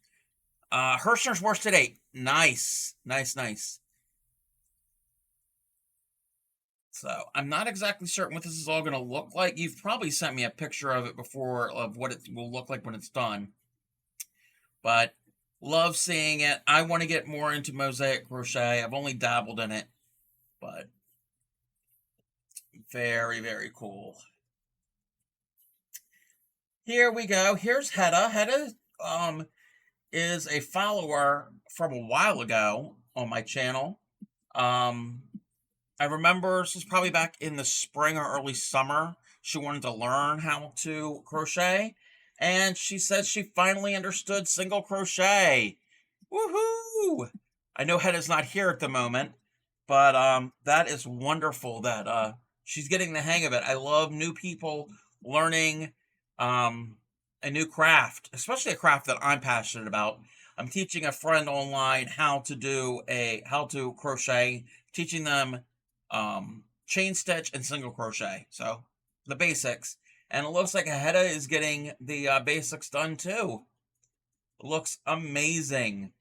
Hirschner's worsted 8. Nice. Nice, nice. So I'm not exactly certain what this is all going to look like. You've probably sent me a picture of it before of what it will look like when it's done. But love seeing it. I want to get more into mosaic crochet. I've only dabbled in it, but very, very cool. Here we go. Here's Hedda. Hedda is a follower from a while ago on my channel. I remember this was probably back in the spring or early summer She wanted to learn how to crochet, and she said she finally understood single crochet. Woohoo! I know Hedda's not here at the moment, but that is wonderful that she's getting the hang of it. I love new people learning a new craft, especially a craft that I'm passionate about. I'm teaching a friend online how to crochet, teaching them chain stitch and single crochet. So the basics. And it looks like Hedda is getting the basics done too. It looks amazing.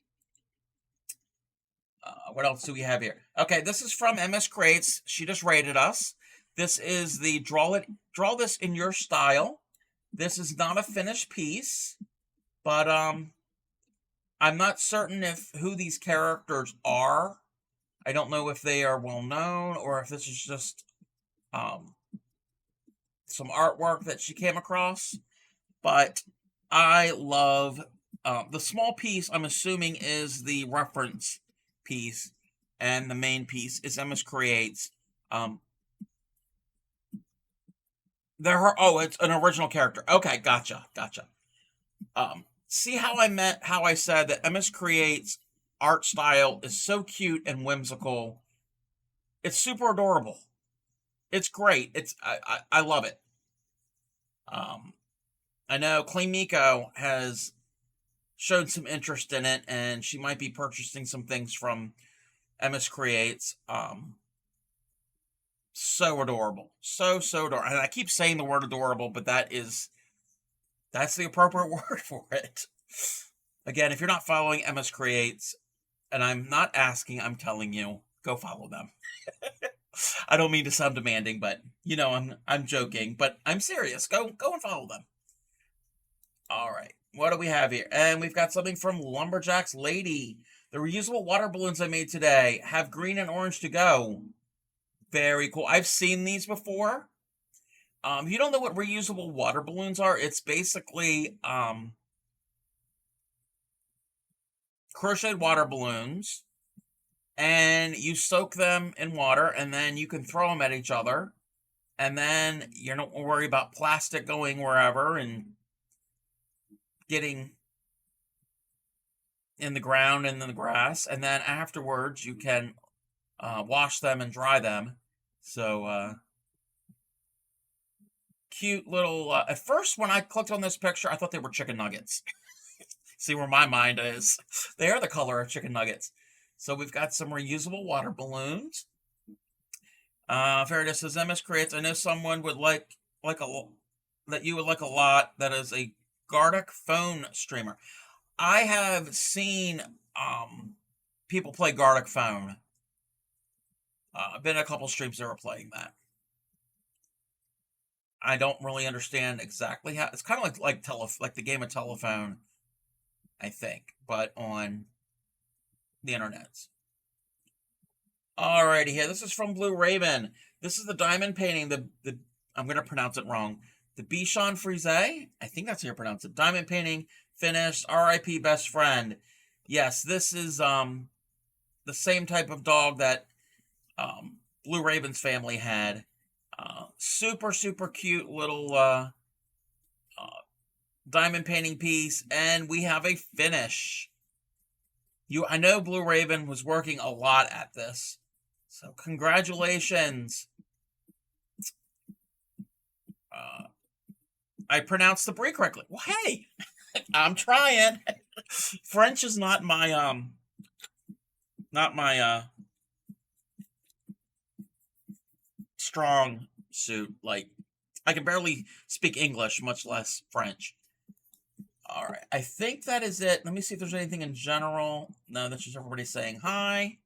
What else do we have here? Okay, this is from MS Crates. She just rated us. This is the draw this in your style. This is not a finished piece, but I'm not certain if who these characters are. I don't know if they are well known or if this is just some artwork that she came across. But I love the small piece. I'm assuming is the reference piece, and the main piece is MS Creates. It's an original character. Okay, gotcha. See how I said that MS Creates art style is so cute and whimsical. It's super adorable. It's great. I love it. I know Clean Miko has shown some interest in it, and she might be purchasing some things from MS Creates. So adorable, so adorable. And I keep saying the word adorable, but that's the appropriate word for it. Again, if you're not following MS Creates, and I'm not asking, I'm telling you, go follow them. I don't mean to sound demanding, but I'm joking, but I'm serious. Go and follow them. All right. What do we have here? And we've got something from Lumberjack's Lady. The reusable water balloons I made today have green and orange to go. Very cool. I've seen these before. You don't know what reusable water balloons are? It's basically crocheted water balloons, and you soak them in water, and then you can throw them at each other, and then you don't worry about plastic going wherever and getting in the ground and in the grass, and then afterwards you can wash them and dry them. So cute little at first when I clicked on this picture I thought they were chicken nuggets. See where my mind is. They are the color of chicken nuggets. So we've got some reusable water balloons. Fairness says MS Creates. I know someone would that you would like a lot. That is a Gartic phone streamer. I have seen people play Gartic phone. I've been in a couple streams that were playing that. I don't really understand exactly how. It's kind of like the game of telephone, I think, but on the internet. Alrighty, here. This is from Blue Raven. This is the diamond painting. The I'm gonna pronounce it wrong. The Bichon Frise. I think that's how you pronounce it. Diamond painting finished. R.I.P. best friend. Yes, this is the same type of dog that Blue Raven's family had. Super cute little diamond painting piece, and we have a finish. I know Blue Raven was working a lot at this, so congratulations. I pronounced the brie correctly. Well, hey, I'm trying. French is not my strong suit. Like, I can barely speak English, much less French. All right, I think that is it. Let me see if there's anything in general. No, that's just everybody saying hi.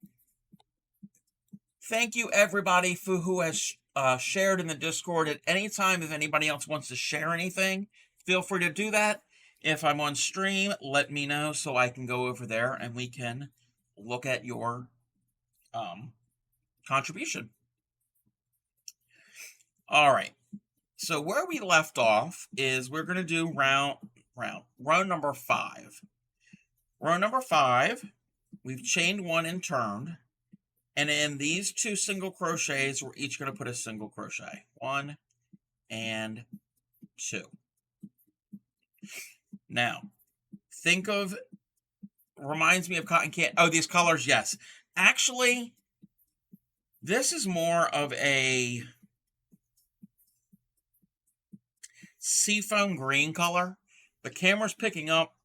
Thank you, everybody, for who has shared in the Discord at any time. If anybody else wants to share anything, feel free to do that. If I'm on stream, let me know so I can go over there and we can look at your contribution. All right. So where we left off is we're going to do row number 5. Row number 5, we've chained 1 and turned. And in these 2 single crochets, we're each going to put a single crochet. 1 and 2. Now, think of, reminds me of cotton candy. Oh, these colors, yes. Actually, this is more of a seafoam green color. The camera's picking up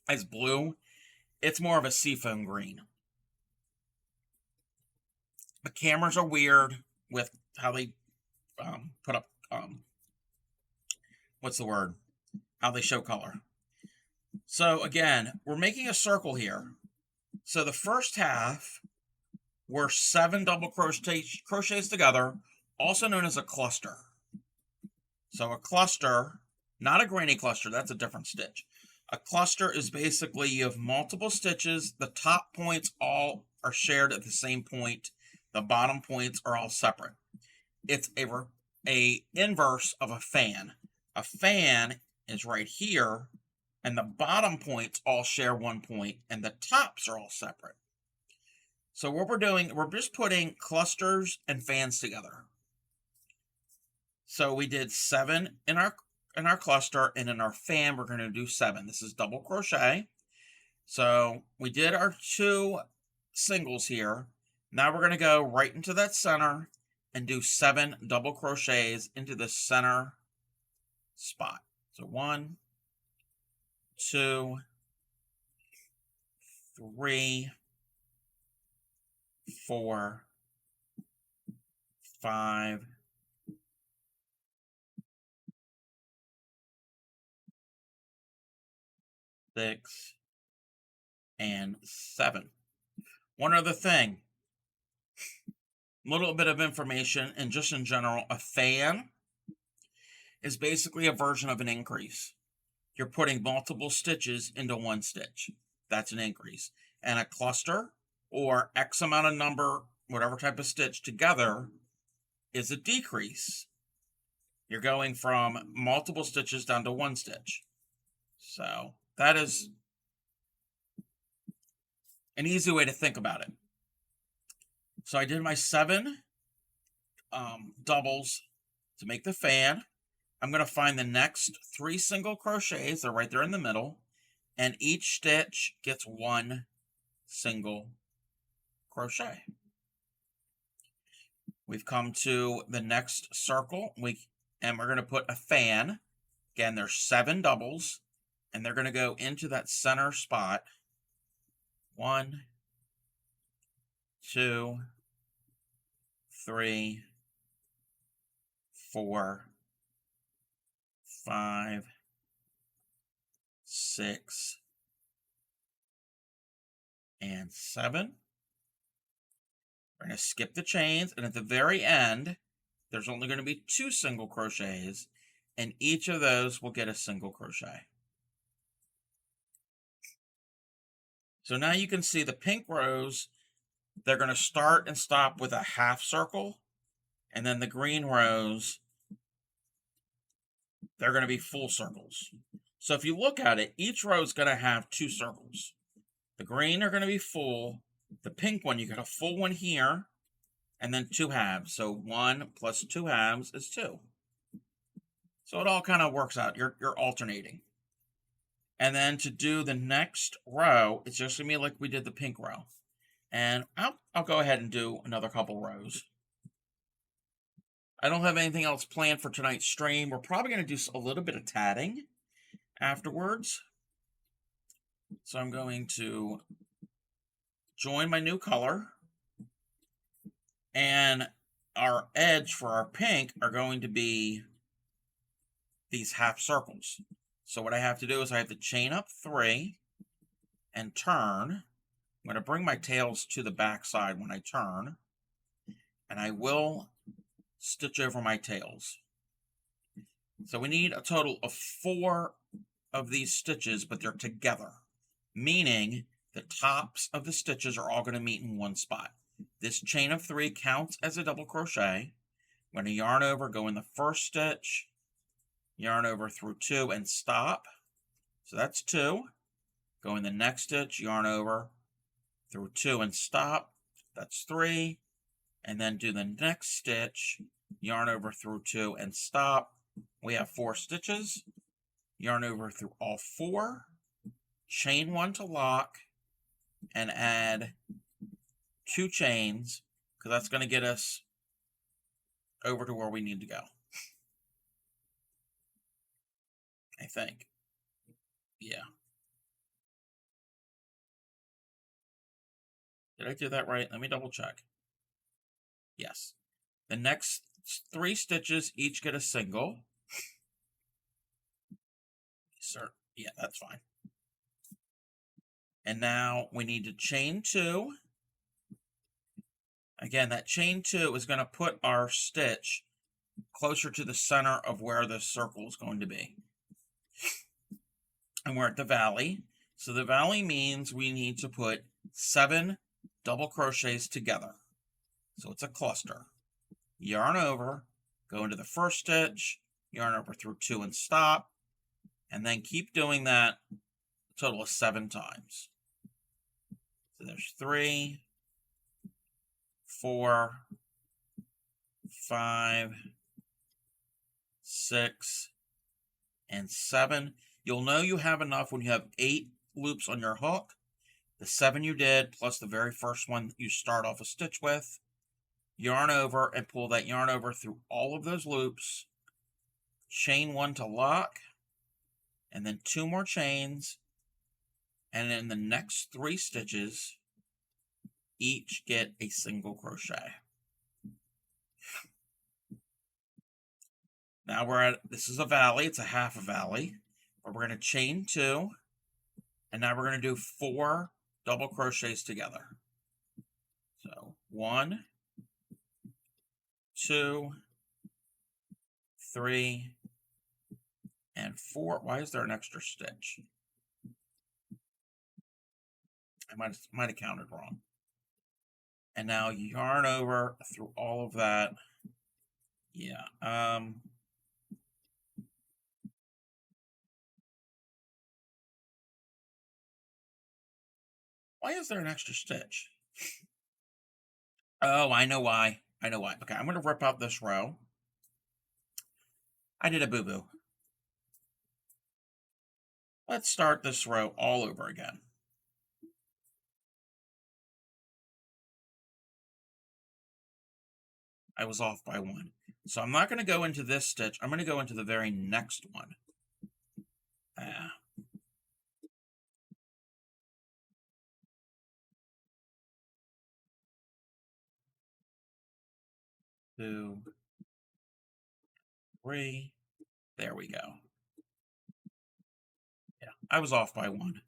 as blue. It's more of a seafoam green. The cameras are weird with how they put up, what's the word? How they show color. So again, we're making a circle here. So the first half were 7 double crochets together, also known as a cluster. So a cluster, not a granny cluster, that's a different stitch. A cluster is basically you have multiple stitches, the top points all are shared at the same point, the bottom points are all separate. It's a inverse of a fan. A fan is right here, and the bottom points all share one point, and the tops are all separate. So what we're doing, we're just putting clusters and fans together. So we did 7 in our cluster, and in our fan we're going to do 7. This is double crochet. So we did our 2 singles here. Now we're going to go right into that center and do 7 double crochets into the center spot. So 1, 2, 3, 4, 5, 6, and 7. One other thing, a little bit of information, and just in general, a fan is basically a version of an increase. You're putting multiple stitches into one stitch. That's an increase. And a cluster, or X amount of number, whatever type of stitch together, is a decrease. You're going from multiple stitches down to one stitch. So that is an easy way to think about it. So I did my 7 doubles to make the fan. I'm going to find the next 3 single crochets. They're right there in the middle. And each stitch gets 1 single crochet. We've come to the next circle. And we're going to put a fan. Again, there's 7 doubles. And they're going to go into that center spot. 1, 2, 3, 4, 5, 6, and 7. We're going to skip the chains, and at the very end, there's only going to be 2 single crochets, and each of those will get a single crochet. So now you can see the pink rows, they're going to start and stop with a half circle, and then the green rows, they're going to be full circles. So if you look at it, each row is going to have 2 circles. The green are going to be full. The pink one, you get a full one here, and then 2 halves. So 1 plus 2 halves is 2. So it all kind of works out. You're alternating. And then to do the next row, it's just going to be like we did the pink row. And I'll go ahead and do another couple rows. I don't have anything else planned for tonight's stream. We're probably going to do a little bit of tatting afterwards. So I'm going to join my new color. And our edge for our pink are going to be these half circles. So what I have to do is I have to chain up 3 and turn. I'm going to bring my tails to the back side when I turn. And I will stitch over my tails. So we need a total of 4 of these stitches, but they're together, meaning the tops of the stitches are all going to meet in one spot. This chain of 3 counts as a double crochet. I'm going to yarn over, go in the first stitch, yarn over through 2 and stop. So that's 2. Go in the next stitch, yarn over through 2 and stop. That's 3. And then do the next stitch, yarn over through 2 and stop. We have 4 stitches, yarn over through all 4, chain 1 to lock, and add 2 chains, because that's going to get us over to where we need to go, I think. Yeah. Did I do that right? Let me double check. Yes. The next 3 stitches each get a single. Sir, yeah, that's fine. And now we need to chain 2. Again, that chain 2 is going to put our stitch closer to the center of where the circle is going to be. And we're at the valley. So the valley means we need to put 7 double crochets together. So it's a cluster. Yarn over, go into the first stitch, yarn over through 2 and stop, and then keep doing that a total of 7 times. So there's 3, 4, 5, 6, and 7. You'll know you have enough when you have 8 loops on your hook. The 7 you did, plus the very first one you start off a stitch with. Yarn over and pull that yarn over through all of those loops. Chain 1 to lock, and then 2 more chains. And in the next 3 stitches, each get a single crochet. Now we're at, this is a valley, it's a half a valley, but we're going to chain 2, and now we're going to do 4 double crochets together. So 1, 2, 3, and 4. Why is there an extra stitch? I might have counted wrong. And now yarn over through all of that. Yeah. Why is there an extra stitch? Oh, I know why. I know why. Okay, I'm going to rip out this row. I did a boo-boo. Let's start this row all over again. I was off by 1. So I'm not going to go into this stitch. I'm going to go into the very next one. 2, 3. There we go. Yeah, I was off by 1.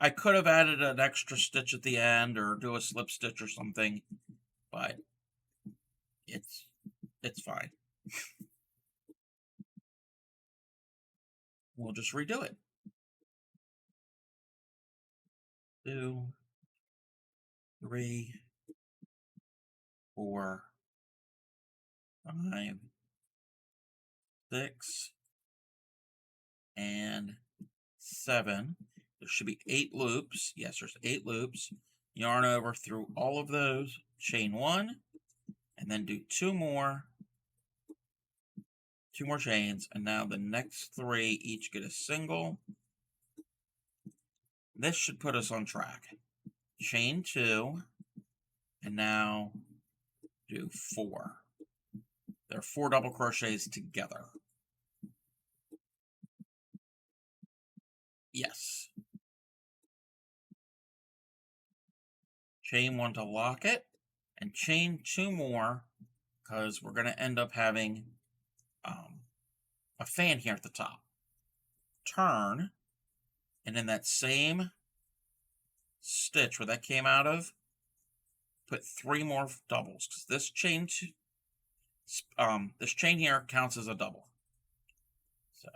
I could have added an extra stitch at the end or do a slip stitch or something, but it's fine. We'll just redo it. 2, 3, 4, 5, 6, and 7. There should be 8 loops. Yes, there's 8 loops. Yarn over through all of those, chain 1, and then do 2 more chains, and now the next 3 each get a single. This should put us on track. Chain 2, and now do 4. There are 4 double crochets together. Yes. Chain 1 to lock it, and chain 2 more, because we're going to end up having a fan here at the top. Turn, and in that same stitch where that came out of, put 3 more doubles, because this chain here counts as a double. So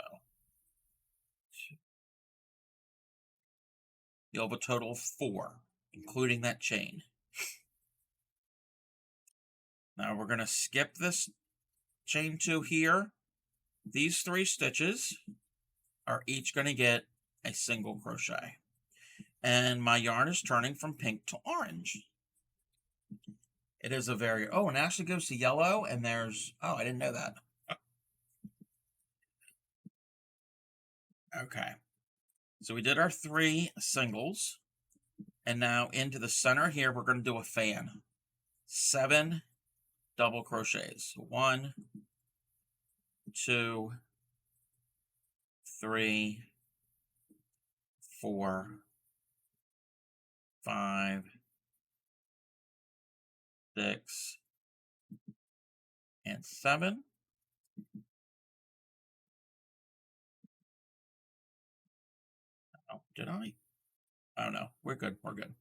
you'll have a total of 4, including that chain. Now we're going to skip this chain 2 here. These 3 stitches are each going to get a single crochet. And my yarn is turning from pink to orange. It is a very, oh, and it actually goes to yellow, and there's, oh, I didn't know that. Okay. So we did our 3 singles, and now into the center here, we're going to do a fan. 7 double crochets. 1, 2, 3, 4, 5, 6, and 7. Oh, did I? Oh no, we're good. We're good.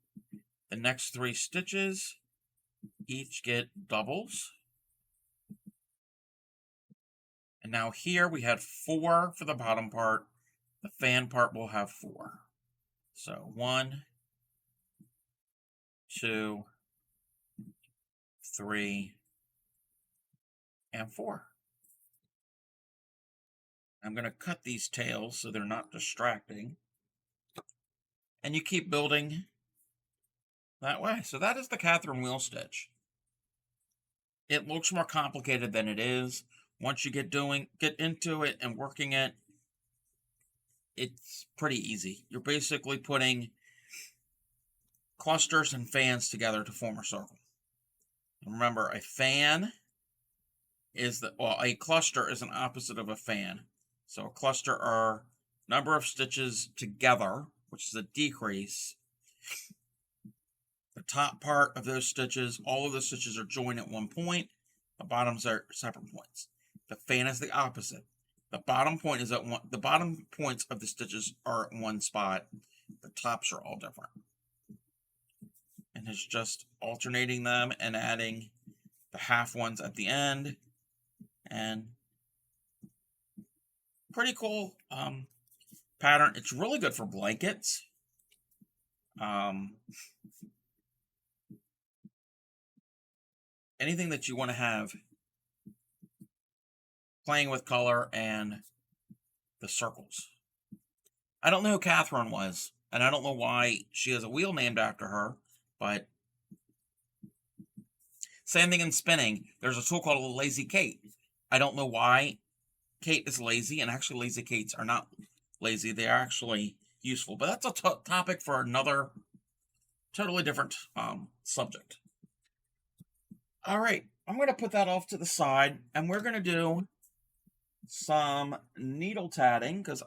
The next 3 stitches each get doubles. And now here we had 4 for the bottom part. The fan part will have 4. So 1, 2, 3, and 4. I'm going to cut these tails so they're not distracting. And you keep building that way. So that is the Catherine wheel stitch. It looks more complicated than it is. Once you get into it and working it, it's pretty easy. You're basically putting clusters and fans together to form a circle. And remember, a fan is a cluster is an opposite of a fan. So a cluster are number of stitches together, which is a decrease. The top part of those stitches, all of the stitches are joined at one point. The bottoms are separate points. The fan is the opposite. The bottom point is at one. The bottom points of the stitches are at one spot. The tops are all different. And it's just alternating them and adding the half ones at the end. And pretty cool pattern. It's really good for blankets. Anything that you want to have playing with color and the circles. I don't know who Catherine was, and I don't know why she has a wheel named after her, but same thing in spinning. There's a tool called a Lazy Kate. I don't know why Kate is lazy, and actually Lazy Kates are not lazy. They are actually useful, but that's a topic for another totally different subject. All right, I'm going to put that off to the side, and we're going to do some needle tatting because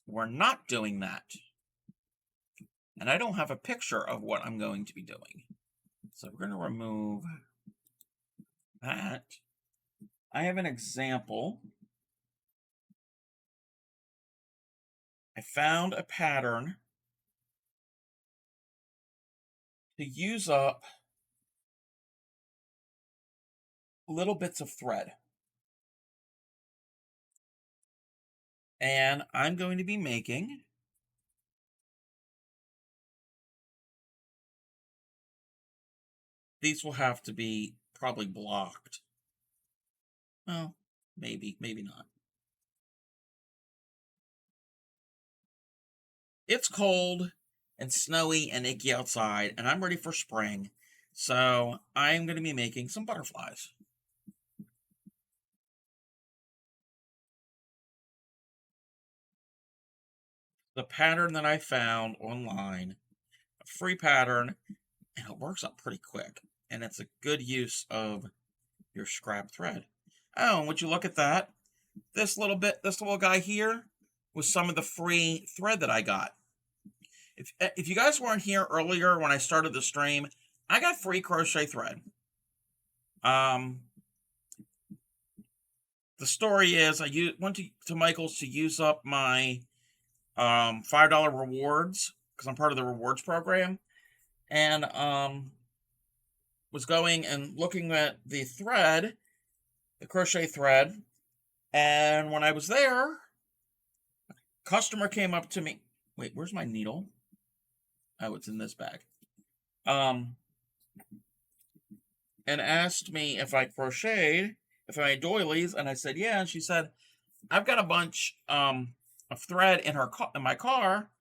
we're not doing that. And I don't have a picture of what I'm going to be doing. So we're going to remove that. I have an example. I found a pattern to use up little bits of thread. And I'm going to be making these will have to be probably blocked. Well, maybe not. It's cold and snowy and icky outside, and I'm ready for spring. So I'm going to be making some butterflies. The pattern that I found online, a free pattern, and it works up pretty quick. And it's a good use of your scrap thread. Oh, and would you look at that? This little guy here was some of the free thread that I got. If you guys weren't here earlier when I started the stream, I got free crochet thread. The story is I went to Michael's to use up my $5 rewards because I'm part of the rewards program, and was going and looking at the thread, the crochet thread, and when I was there, a customer came up to me. Wait, where's my needle? Oh, it's in this bag. And asked me if I crocheted, if I made doilies, and I said yeah. And she said, "I've got a bunch of thread in my car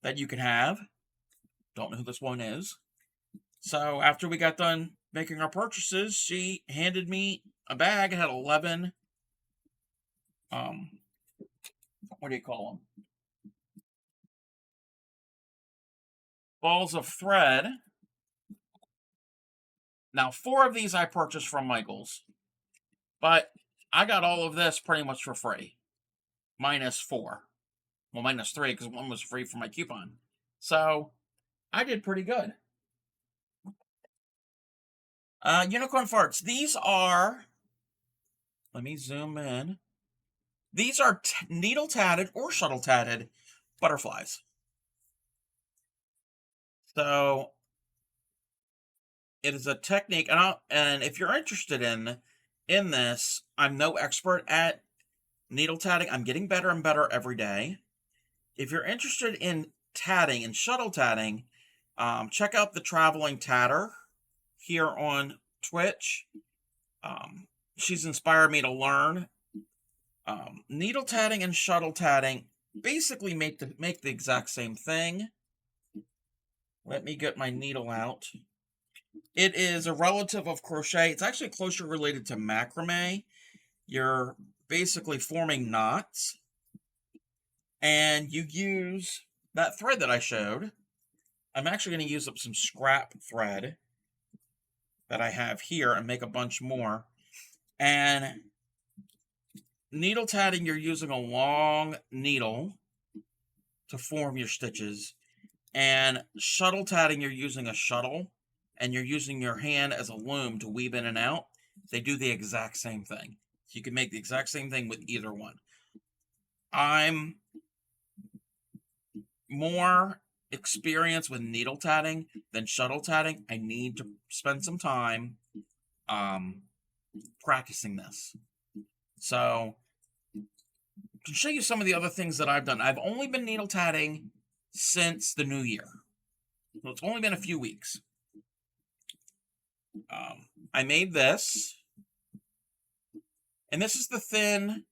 that you can have." Don't know who this one is. So after we got done making our purchases, she handed me a bag. It had 11, um, what do you call them? Balls of thread. Now, 4 of these I purchased from Michaels, but I got all of this pretty much for free, minus 4. Well, minus 3 because one was free for my coupon. So I did pretty good. Unicorn farts. These are, let me zoom in. These are needle tatted or shuttle tatted butterflies. So it is a technique, and if you're interested in this, I'm no expert at needle tatting. I'm getting better and better every day. If you're interested in tatting and shuttle tatting, check out the Traveling Tatter here on Twitch. She's inspired me to learn. Needle tatting and shuttle tatting basically make the exact same thing. Let me get my needle out. It is a relative of crochet. It's actually closer related to macrame. You're basically forming knots, and you use that thread that I showed. I'm actually going to use up some scrap thread that I have here and make a bunch more. And needle tatting, you're using a long needle to form your stitches. And shuttle tatting, you're using a shuttle and you're using your hand as a loom to weave in and out. They do the exact same thing. You can make the exact same thing with either one. I'm more experienced with needle tatting than shuttle tatting. I need to spend some time practicing this. So to show you some of the other things that I've done, I've only been needle tatting since the new year. So it's only been a few weeks. I made this, and this is the thin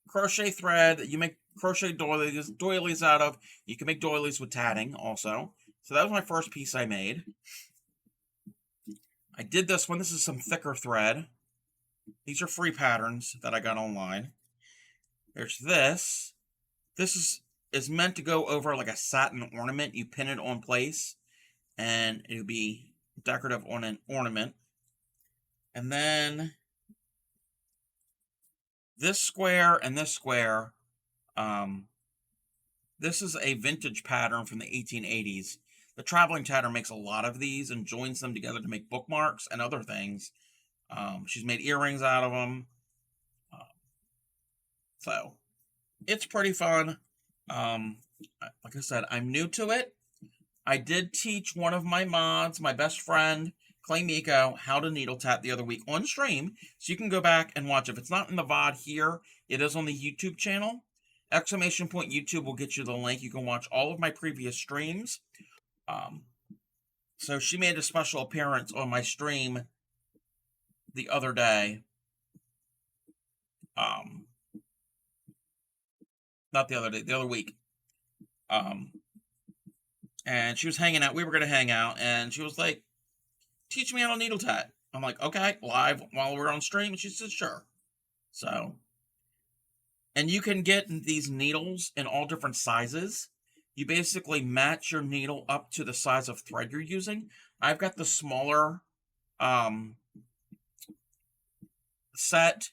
crochet thread that you make crochet doilies out of. You can make doilies with tatting also. So that was my first piece I made. I did this one. This is some thicker thread. These are free patterns that I got online. There's this. This is meant to go over like a satin ornament. You pin it on place, and it'll be decorative on an ornament. And then this square and this square, this is a vintage pattern from the 1880s. The Traveling Tatter makes a lot of these and joins them together to make bookmarks and other things. She's made earrings out of them. So it's pretty fun. Like I said, I'm new to it. I did teach one of my mods, my best friend, Clay Miko, how to needle tat the other week on stream. So you can go back and watch. If it's not in the VOD here, it is on the YouTube channel. Exclamation point YouTube will get you the link. You can watch all of my previous streams. So she made a special appearance on my stream the other day. Not the other day, the other week. And she was hanging out. We were going to hang out, and she was like, teach me how to needle tat. I'm like, okay, live while we're on stream. And she said, sure. So, and you can get these needles in all different sizes. You basically match your needle up to the size of thread you're using. I've got the smaller set.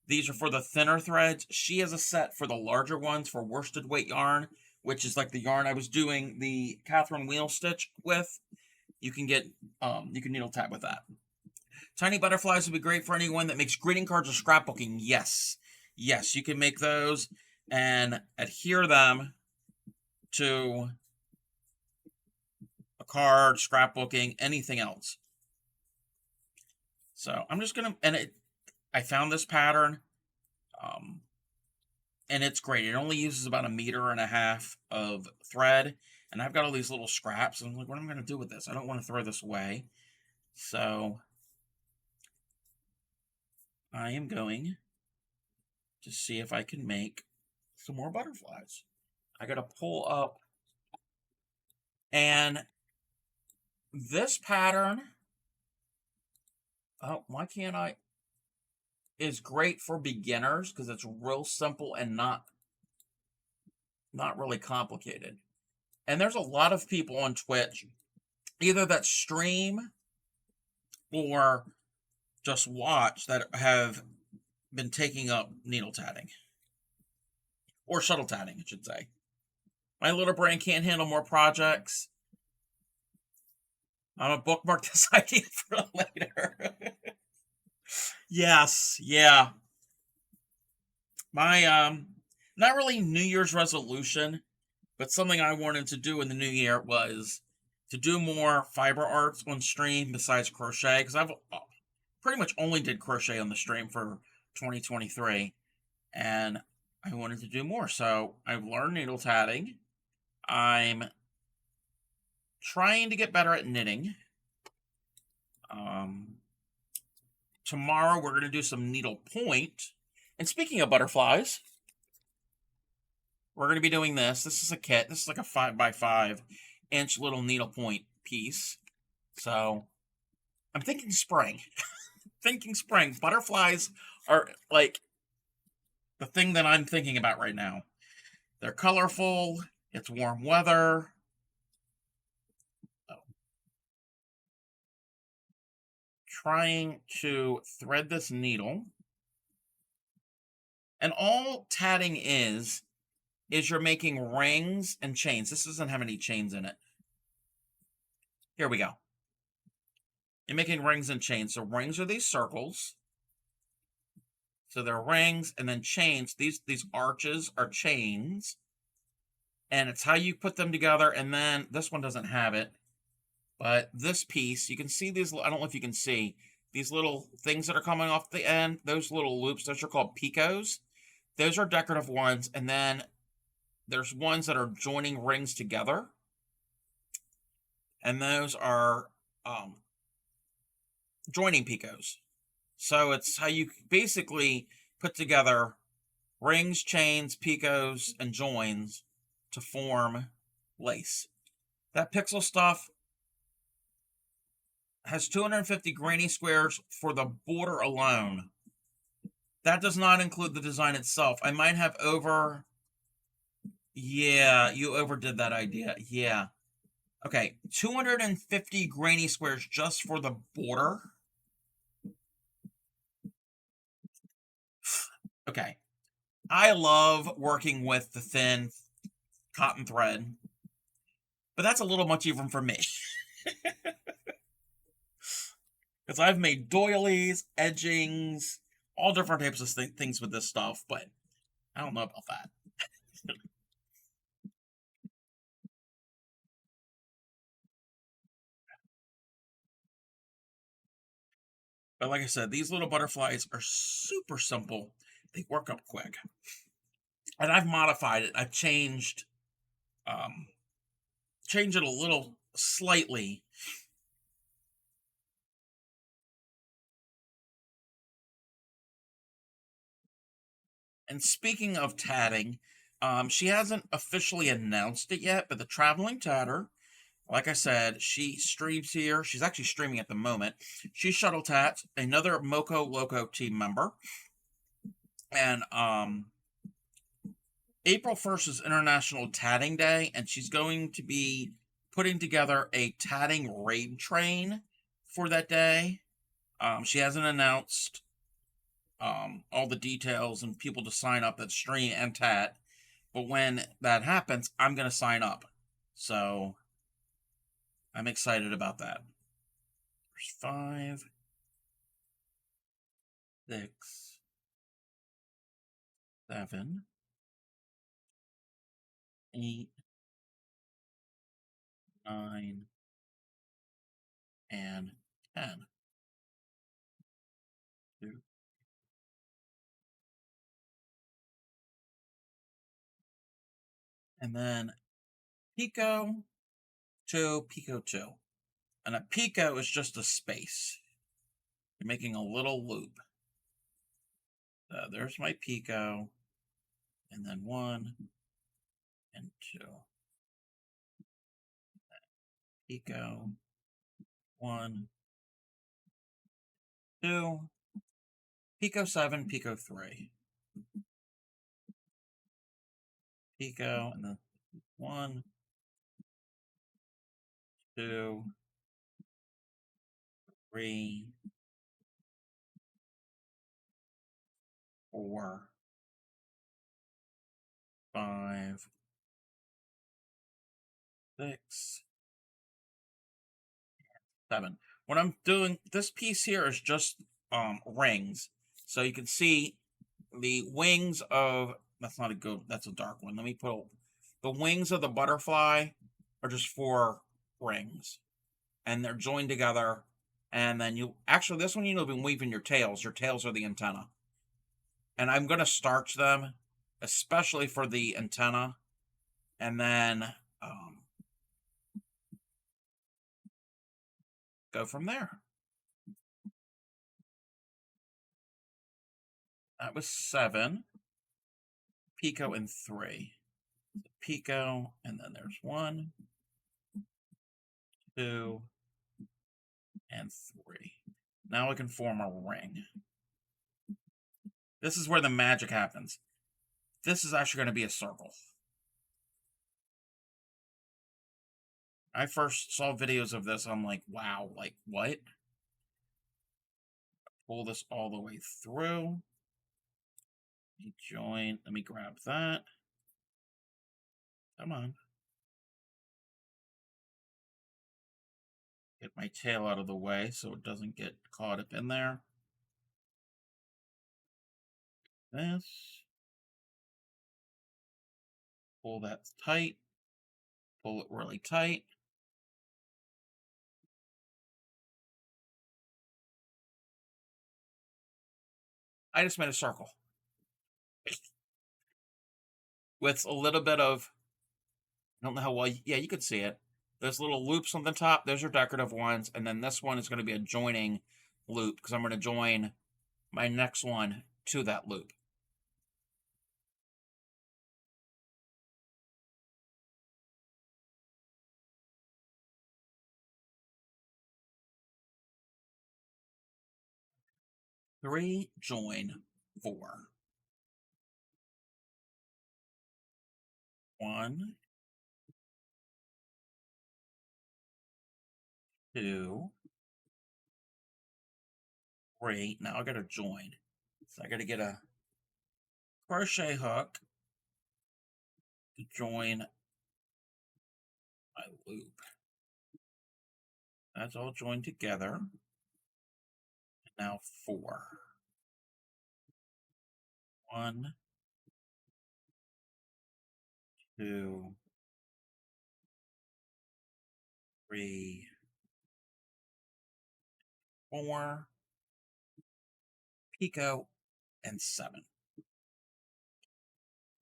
These are for the thinner threads. She has a set for the larger ones for worsted weight yarn, which is like the yarn I was doing the Catherine wheel stitch with. You can get, you can needle tat with that. Tiny butterflies would be great for anyone that makes greeting cards or scrapbooking. Yes. Yes, you can make those and adhere them to a card, scrapbooking, anything else. So I'm just going to, I found this pattern, and it's great. It only uses about 1.5 meters of thread, and I've got all these little scraps, and I'm like, what am I going to do with this? I don't want to throw this away. So I am going to see if I can make some more butterflies. I got to pull up, and this pattern, oh, why can't I? Is great for beginners because it's real simple and not really complicated. And there's a lot of people on Twitch, either that stream or just watch, that have been taking up needle tatting or shuttle tatting, I should say. My little brain can't handle more projects. I'm gonna bookmark this idea for later. Yes, yeah. My not really New Year's resolution, but something I wanted to do in the new year was to do more fiber arts on stream besides crochet, because I've pretty much only did crochet on the stream for 2023, and I wanted to do more. So I've learned needle tatting. I'm trying to get better at knitting. Um, Tomorrow we're going to do some needle point. And speaking of butterflies, we're going to be doing this. This is a kit. This is like a 5x5 inch little needle point piece. So I'm thinking spring. Thinking spring. Butterflies are like the thing that I'm thinking about right now. They're colorful. It's warm weather. Trying to thread this needle. And all tatting is you're making rings and chains. This doesn't have any chains in it. Here we go. You're making rings and chains. So rings are these circles. So they're rings, and then chains. These arches are chains. And it's how you put them together. And then this one doesn't have it. But this piece, you can see these. I don't know if you can see these little things that are coming off the end. Those little loops, those are called picots. Those are decorative ones. And then there's ones that are joining rings together. And those are joining picots. So it's how you basically put together rings, chains, picots, and joins to form lace. That pixel stuff has 250 granny squares for the border alone. That does not include the design itself. I might have over... Yeah, you overdid that idea. Yeah. Okay, 250 granny squares just for the border. Okay. I love working with the thin cotton thread, but that's a little much even for me. Because I've made doilies, edgings, all different types of things with this stuff, but I don't know about that. But like I said, these little butterflies are super simple. They work up quick. And I've modified it. I've um, changed it a little slightly. And speaking of tatting, she hasn't officially announced it yet, but the Traveling Tatter, like I said, she streams here. She's actually streaming at the moment. She shuttle tats another Moco Loco team member. And April 1st is International Tatting Day, and she's going to be putting together a tatting raid train for that day. She hasn't announced all the details and people to sign up that stream and tat, but when that happens, I'm going to sign up. So I'm excited about that. There's 5, 6, 7, 8, 9, and 10. 2. And then Pico 2, Pico 2. And a Pico is just a space. You're making a little loop. So there's my Pico. And then 1 and 2. Pico 1, 2, picot 7, picot 3, picot, and then 1, 2, 3, 4, 5, 6, 7. When I'm doing this piece here is just rings. So you can see the wings of, that's not a good, that's a dark one. Let me put the wings of the butterfly are just 4 rings, and they're joined together. And then you actually, this one, you know, been weaving your tails. Your tails are the antenna, and I'm going to starch them, especially for the antenna, and then go from there. That was 7, picot, and 3. Picot, and then there's 1, 2, and 3. Now we can form a ring. This is where the magic happens. This is actually going to be a circle. I first saw videos of this, I'm like, wow, like what? Pull this all the way through. Join. Let me grab that. Come on. Get my tail out of the way so it doesn't get caught up in there. This. Pull that tight. Pull it really tight. I just made a circle with a little bit of, I don't know how well, yeah, you could see it. There's little loops on the top. Those are decorative ones. And then this one is going to be a joining loop because I'm going to join my next one to that loop. Three, join, 4. 1, 2, 3. Now I got to join. So I got to get a crochet hook to join my loop. That's all joined together. Now 4. 1, 2, 3, 4, picot, and 7.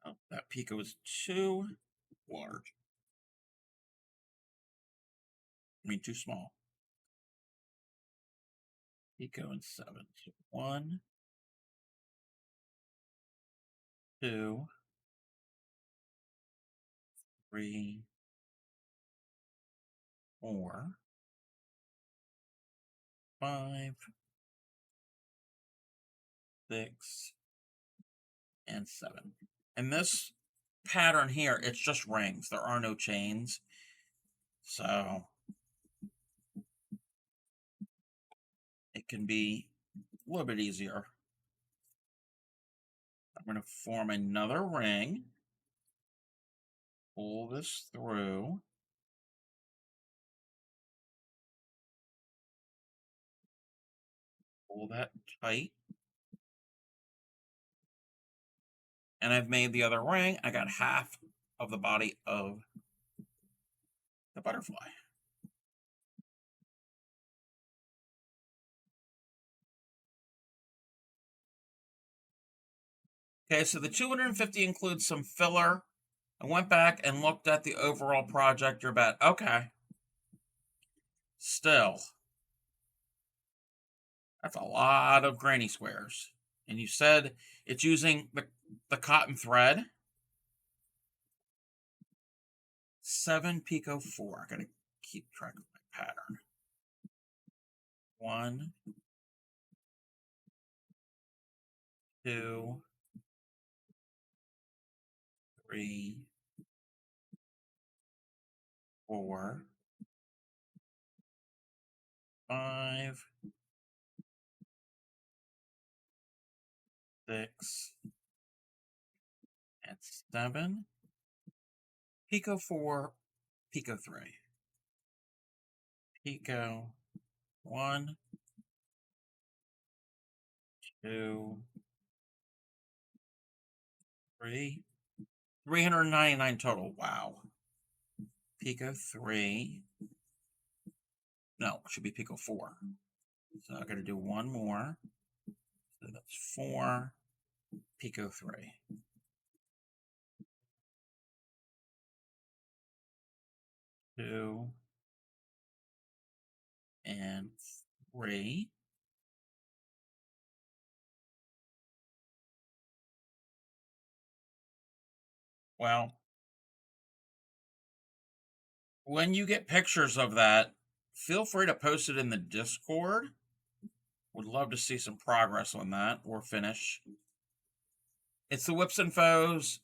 Oh, that picot was too large. I mean, too small. Picot and 7. So 1, 2, 3, 4, 5, 6, and 7. And this pattern here, it's just rings. There are no chains. So it can be a little bit easier. I'm going to form another ring. Pull this through. Pull that tight. And I've made the other ring. I got half of the body of the butterfly. Okay, so the 250 includes some filler. I went back and looked at the overall project. You're about, okay. Still, that's a lot of granny squares. And you said it's using the cotton thread. 7 picot 4. I gotta keep track of my pattern. 1, 2, 3, 4, 5, 6, and 7. Pico 4, Pico 3. Pico 1, 2, 3. 399 total. Wow. Pico 3. No, it should be Pico 4. So I gotta do one more. So that's 4, Pico 3. 2 and 3. Well, when you get pictures of that, feel free to post it in the Discord. Would love to see some progress on that or finish. It's the whips and foes.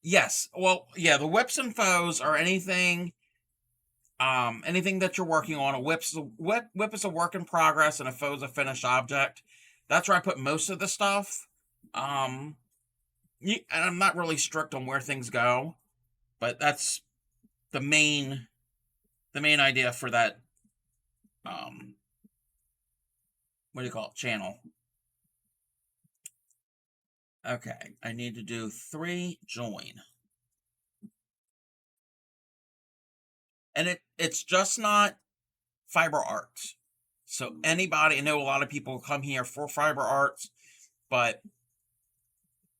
Yes. Well, yeah, the whips and foes are anything that you're working on. A whip is a work in progress and a foe is a finished object. That's where I put most of the stuff. Um and I'm not really strict on where things go, but that's the main idea for that um what do you call it, channel. Okay, I need to do 3 join. And it's just not fiber arts. So anybody, I know a lot of people come here for fiber arts, but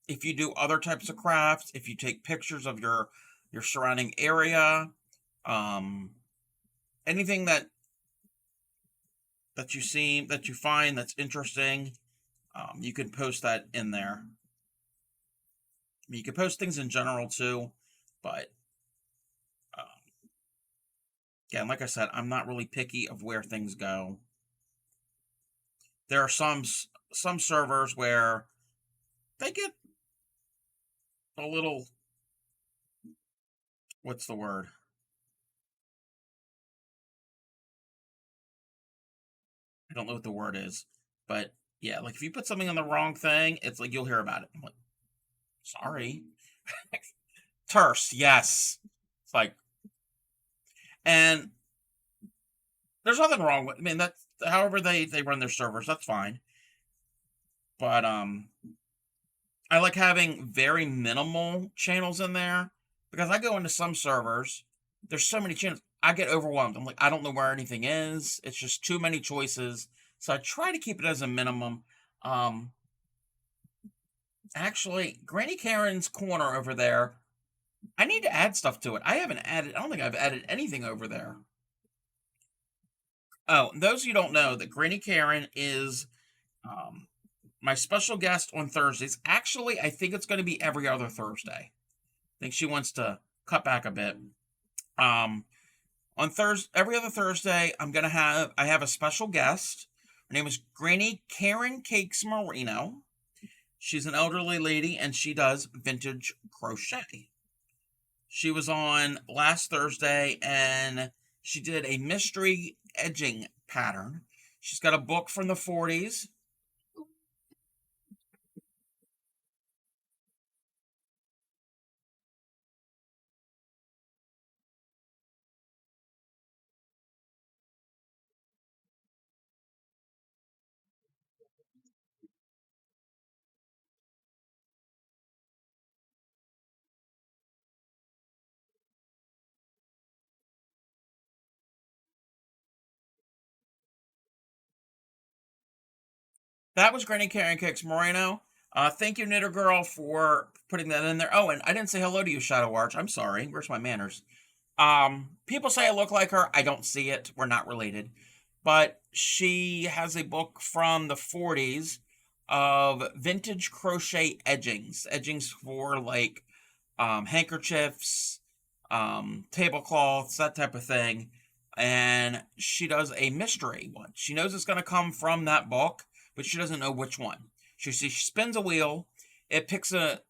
if you do other types of crafts, if you take pictures of your surrounding area, um anything that you find that's interesting, you can post that in there. I mean, you can post things in general too, but um, yeah, and like I said, I'm not really picky of where things go. There are some servers where they get a little, what's the word? I don't know what the word is, but yeah, like if you put something on the wrong thing, it's like you'll hear about it. I'm like, sorry, terse, yes. It's like, and there's nothing wrong with. I mean, that's however they run their servers. That's fine, but I like having very minimal channels in there because I go into some servers. There's so many channels. I get overwhelmed. I'm like, I don't know where anything is. It's just too many choices. So I try to keep it as a minimum. Um, Actually, Granny Karen's corner over there, I need to add stuff to it. I don't think I've added anything over there. Oh, those of you don't know that Granny Karen is um, my special guest on Thursdays. Actually, I think it's going to be every other Thursday. I think she wants to cut back a bit. Um, on Thursday, every other Thursday, I have a special guest. Her name is Granny Karen Cakes Marino. She's an elderly lady and she does vintage crochet. She was on last Thursday and she did a mystery edging pattern. She's got a book from the 40s. That was Granny Karen Cakes Moreno. Thank you, Knitter Girl, for putting that in there. Oh, and I didn't say hello to you, Shadow Arch. I'm sorry. Where's my manners? People say I look like her. I don't see it. We're not related. But she has a book from the 40s of vintage crochet edgings. Edgings for like handkerchiefs, tablecloths, that type of thing. and she does a mystery one. She knows it's going to come from that book, but she doesn't know which one. She spins a wheel, it picks a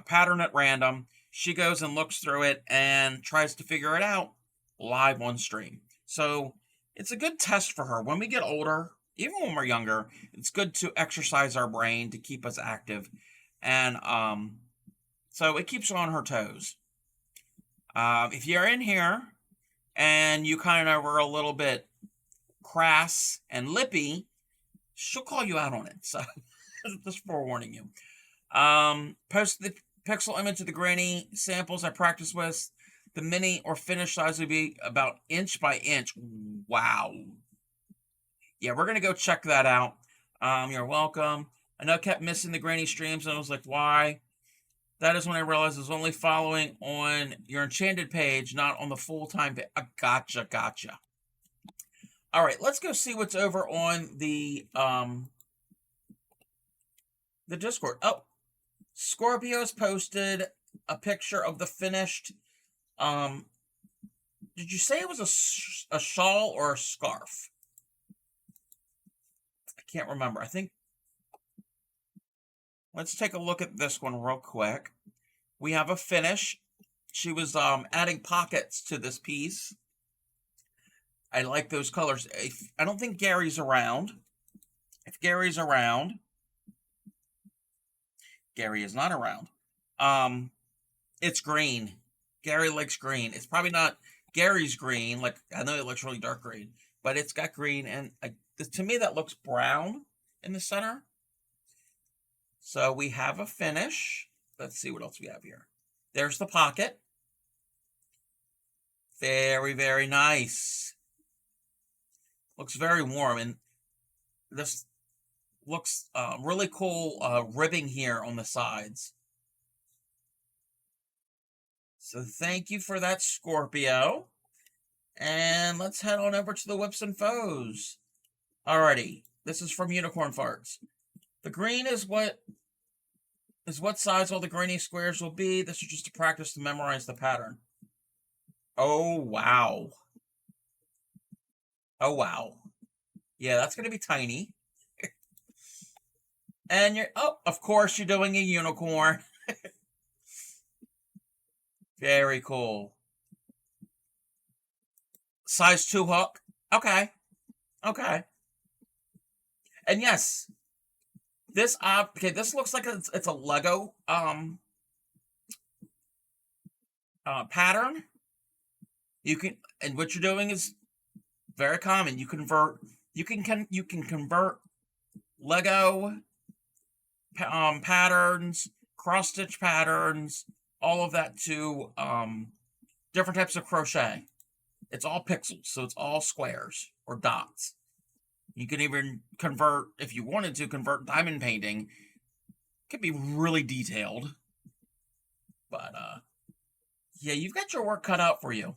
pattern at random. She goes and looks through it and tries to figure it out live on stream. So it's a good test for her. When we get older, even when we're younger, it's good to exercise our brain to keep us active. And so it keeps her on her toes. If you're in here and you kind of were a little bit crass and lippy, she'll call you out on it. So just forewarning you. Post the pixel image of the granny samples I practice with. The mini or finished size would be about inch by inch. Wow. Yeah, we're gonna go check that out. You're welcome. I know I kept missing the granny streams, and I was like, why? That is when I realized I was only following on your enchanted page, not on the full-time page. Gotcha. All right, let's go see what's over on the Discord. Oh, Scorpio's posted a picture of the finished. Did you say it was a shawl or a scarf? I can't remember. I think. Let's take a look at this one real quick. We have a finish. She was adding pockets to this piece. I like those colors. I don't think Gary's around. If Gary's around, Gary is not around. It's green. Gary likes green. It's probably not Gary's green. Like, I know it looks really dark green, but it's got green, and to me that looks brown in the center. So we have a finish. Let's see what else we have here. There's the pocket. Very, very nice. Looks very warm, and this looks really cool ribbing here on the sides. So thank you for that, Scorpio. And let's head on over to the Whips and Foes. Alrighty, this is from Unicorn Farts. The green is what size all the grainy squares will be. This is just a practice to memorize the pattern. Oh, wow. Oh, wow. Yeah, that's going to be tiny. And of course, you're doing a unicorn. Very cool. Size 2 hook. Okay. And yes, this this looks like it's a Lego pattern. And what you're doing is very common. You can convert Lego patterns, cross stitch patterns, all of that to different types of crochet. It's all pixels, so it's all squares or dots. You can even convert, if you wanted to, convert diamond painting. It could be really detailed. But, yeah, you've got your work cut out for you.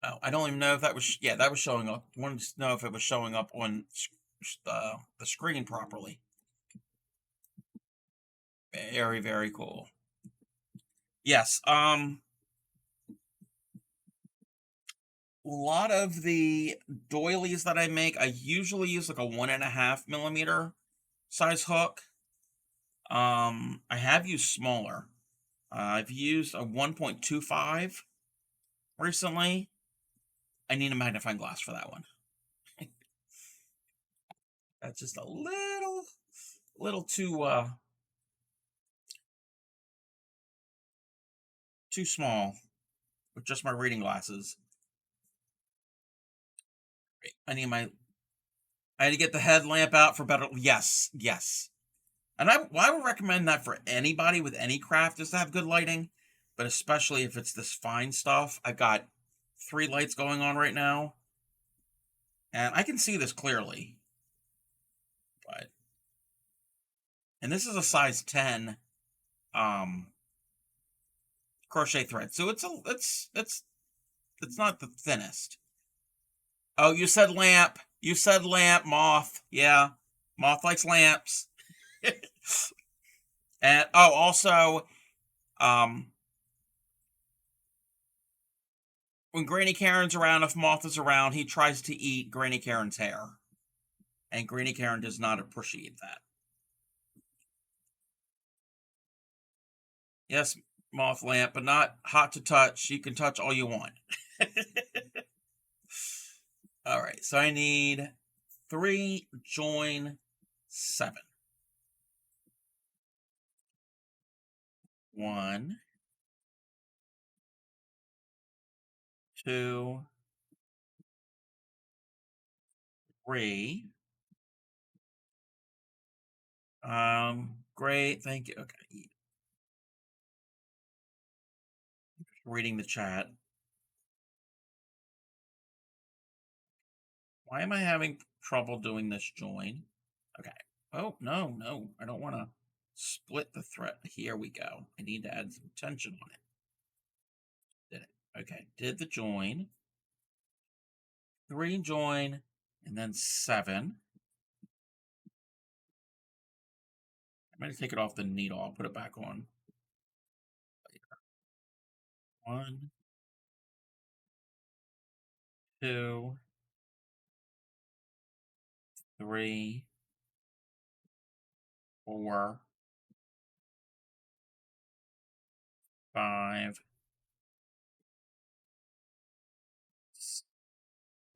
Oh, I don't even know if that was, yeah, that was showing up. I wanted to know if it was showing up on the screen properly. Very, very cool. Yes, a lot of the doilies that I make, I usually use like a 1.5 millimeter size hook. I have used smaller. I've used a 1.25 recently. I need a magnifying glass for that one. That's just a little too small with just my reading glasses. I had to get the headlamp out for better. Yes. And I would recommend that for anybody with any craft, is to have good lighting, but especially if it's this fine stuff. I've got 3 lights going on right now, and I can see this clearly. And this is a size 10 crochet thread, so it's not the thinnest. Oh, you said lamp. Moth. Yeah, moth likes lamps. And also, when Granny Karen's around, if Moth is around, he tries to eat Granny Karen's hair. And Granny Karen does not appreciate that. Yes, Moth Lamp, but not hot to touch. You can touch all you want. All right, so I need 3, join 7. 1, 2, 3. Great, thank you. Okay, reading the chat. Why am I having trouble doing this join? Okay. Oh, no, no. I don't want to split the thread. Here we go. I need to add some tension on it. Did it. Okay. Did the join. 3 join. And then 7. I'm going to take it off the needle. I'll put it back on. 1, 2, 3, 4, 5,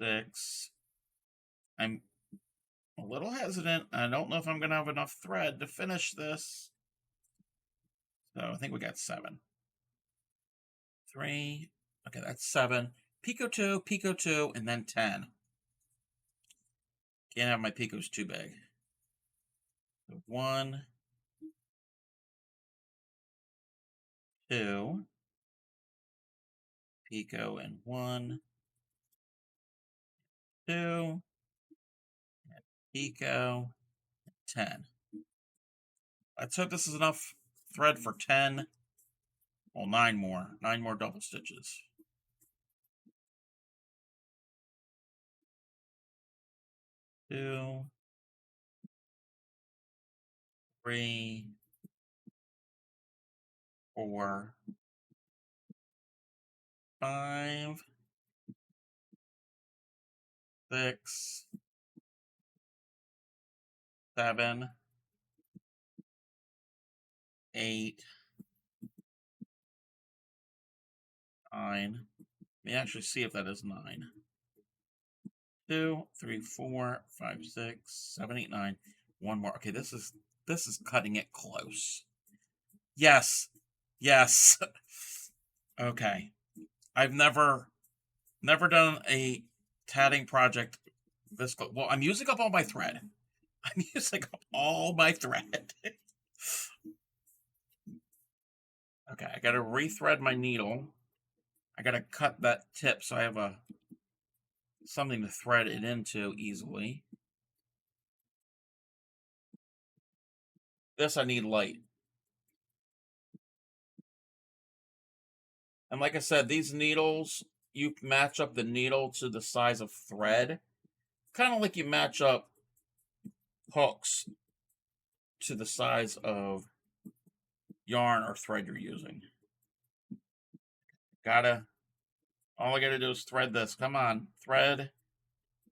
6. I'm a little hesitant. I don't know if I'm going to have enough thread to finish this. So I think we got 7. 3. Okay, that's 7. Pico 2, and then 10. Can't have my picos too big. So 1, 2, pico, and 1, 2, pico, 10. Let's hope this is enough thread for 10. Well, 9 more. 9 more double stitches. 2, 3, 4, 5, 6, 7, 8, 9. Let me actually see if that is 9. 2, 3, 4, 5, 6, 7, 8, 9. One more. Okay, this is cutting it close. Yes. Yes. Okay. I've never done a tatting project this close. Well, I'm using up all my thread. I'm using up all my thread. Okay, I gotta rethread my needle. I gotta cut that tip so I have something to thread it into easily. This I need light. And like I said, these needles, you match up the needle to the size of thread. Kind of like you match up hooks to the size of yarn or thread you're using. All I gotta do is thread this. Come on, thread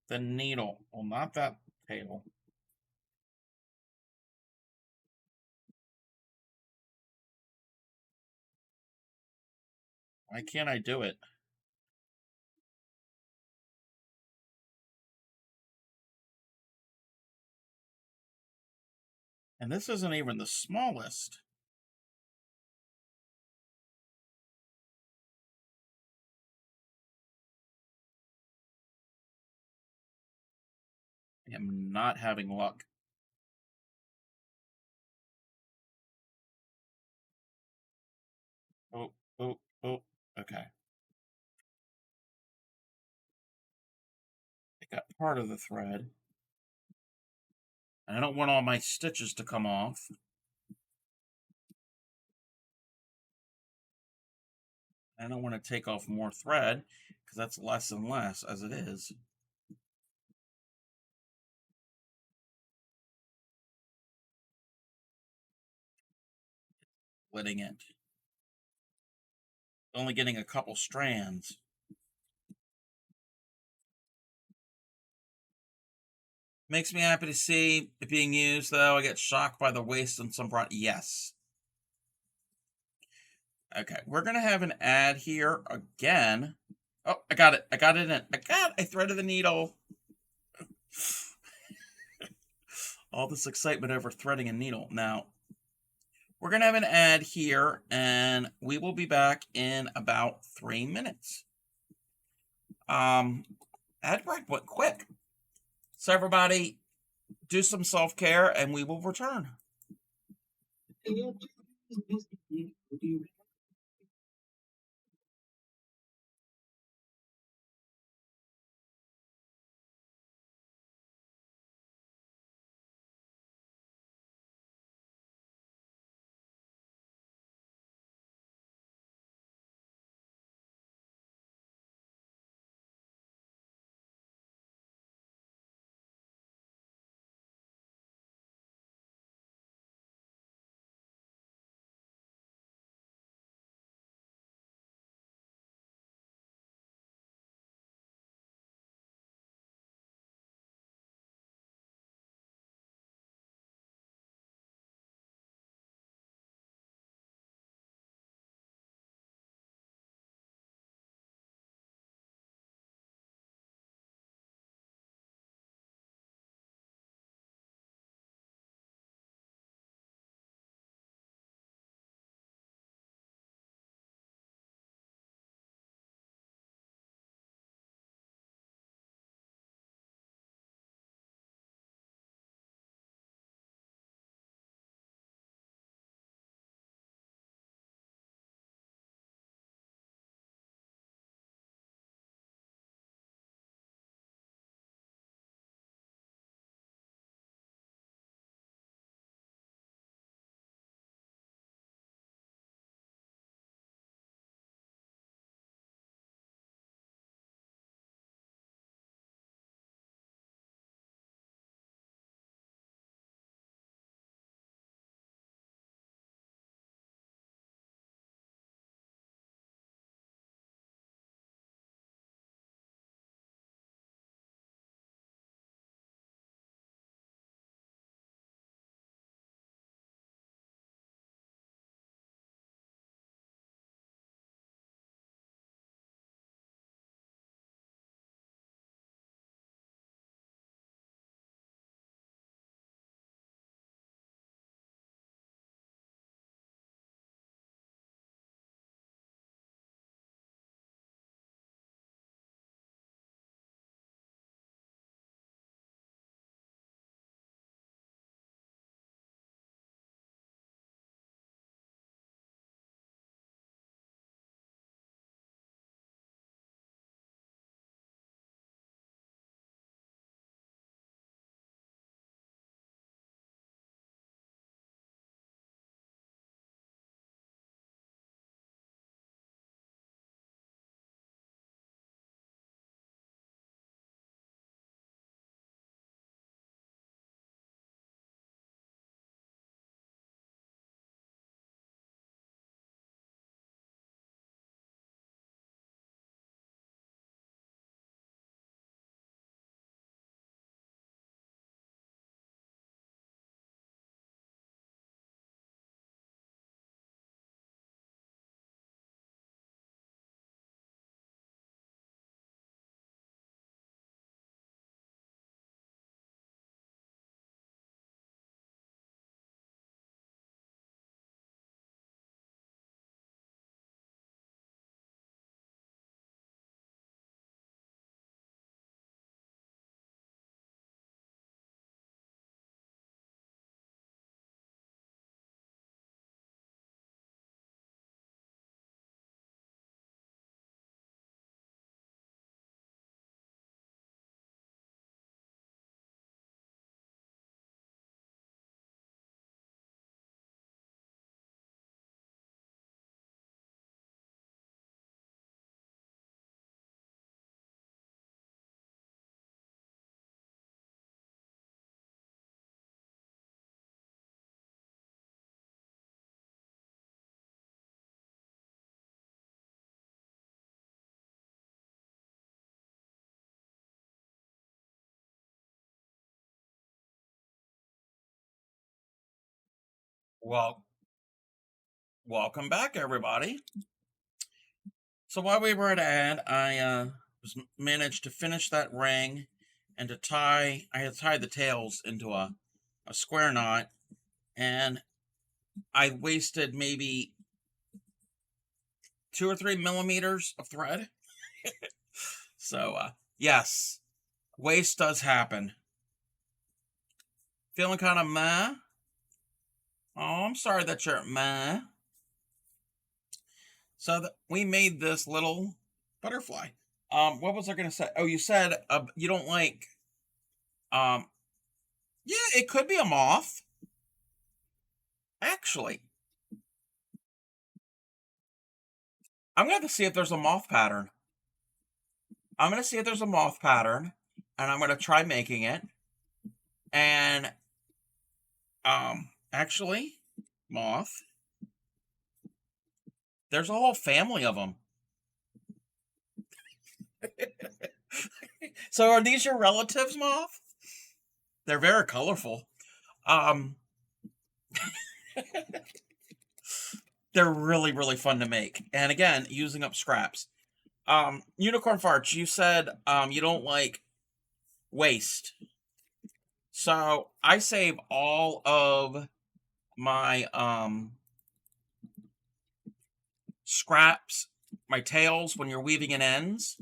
the needle. Well, not that tail. Why can't I do it? And this isn't even the smallest. I am not having luck. Oh, oh, oh. Okay. I got part of the thread. And I don't want all my stitches to come off. I don't want to take off more thread because that's less and less as it is. Splitting it. Only getting a couple strands. Makes me happy to see it being used, though. I get shocked by the waste on some product. Yes. Okay, we're gonna have an ad here again. Oh, I got it. I got it in. I threaded the needle. All this excitement over threading a needle. Now, we're gonna have an ad here, and we will be back in about 3 minutes. Ad break went quick. So everybody, do some self-care, and we will return. Well, welcome back, everybody. So while we were at ad, I managed to finish that ring and to tie. I had tied the tails into a square knot, and I wasted maybe 2 or 3 millimeters of thread. So yes, waste does happen. Feeling kind of meh. Oh, I'm sorry that you're meh. So we made this little butterfly. What was I gonna say? Oh, you said you don't like. Um, yeah, it could be a moth. Actually, I'm gonna have to see if there's a moth pattern. I'm gonna see if there's a moth pattern, and I'm gonna try making it. And actually, moth. There's a whole family of them. So are these your relatives, moth? They're very colorful. Um, they're really, really fun to make. And again, using up scraps. Unicorn farts, you said you don't like waste. So I save all of my scraps, my tails when you're weaving in ends,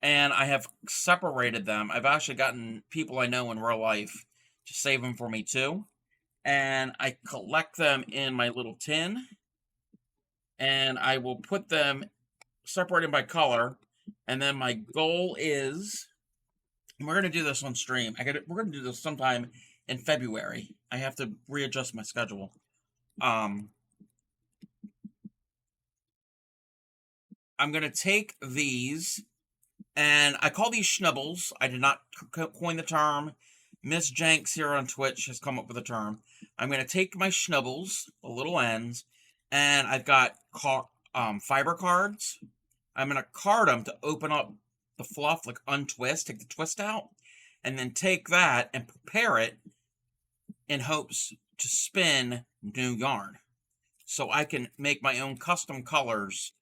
and I have separated them. I've actually gotten people I know in real life to save them for me too. And I collect them in my little tin, and I will put them separated by color. And then my goal is, and we're gonna do this on stream. We're gonna do this sometime in February. I have to readjust my schedule. I'm gonna take these, and I call these schnibbles. I did not coin the term. Miss Jenks here on Twitch has come up with a term. I'm gonna take my schnibbles, the little ends, and I've got fiber cards. I'm gonna card them to open up the fluff, like untwist, take the twist out, and then take that and prepare it in hopes to spin new yarn. So I can make my own custom colors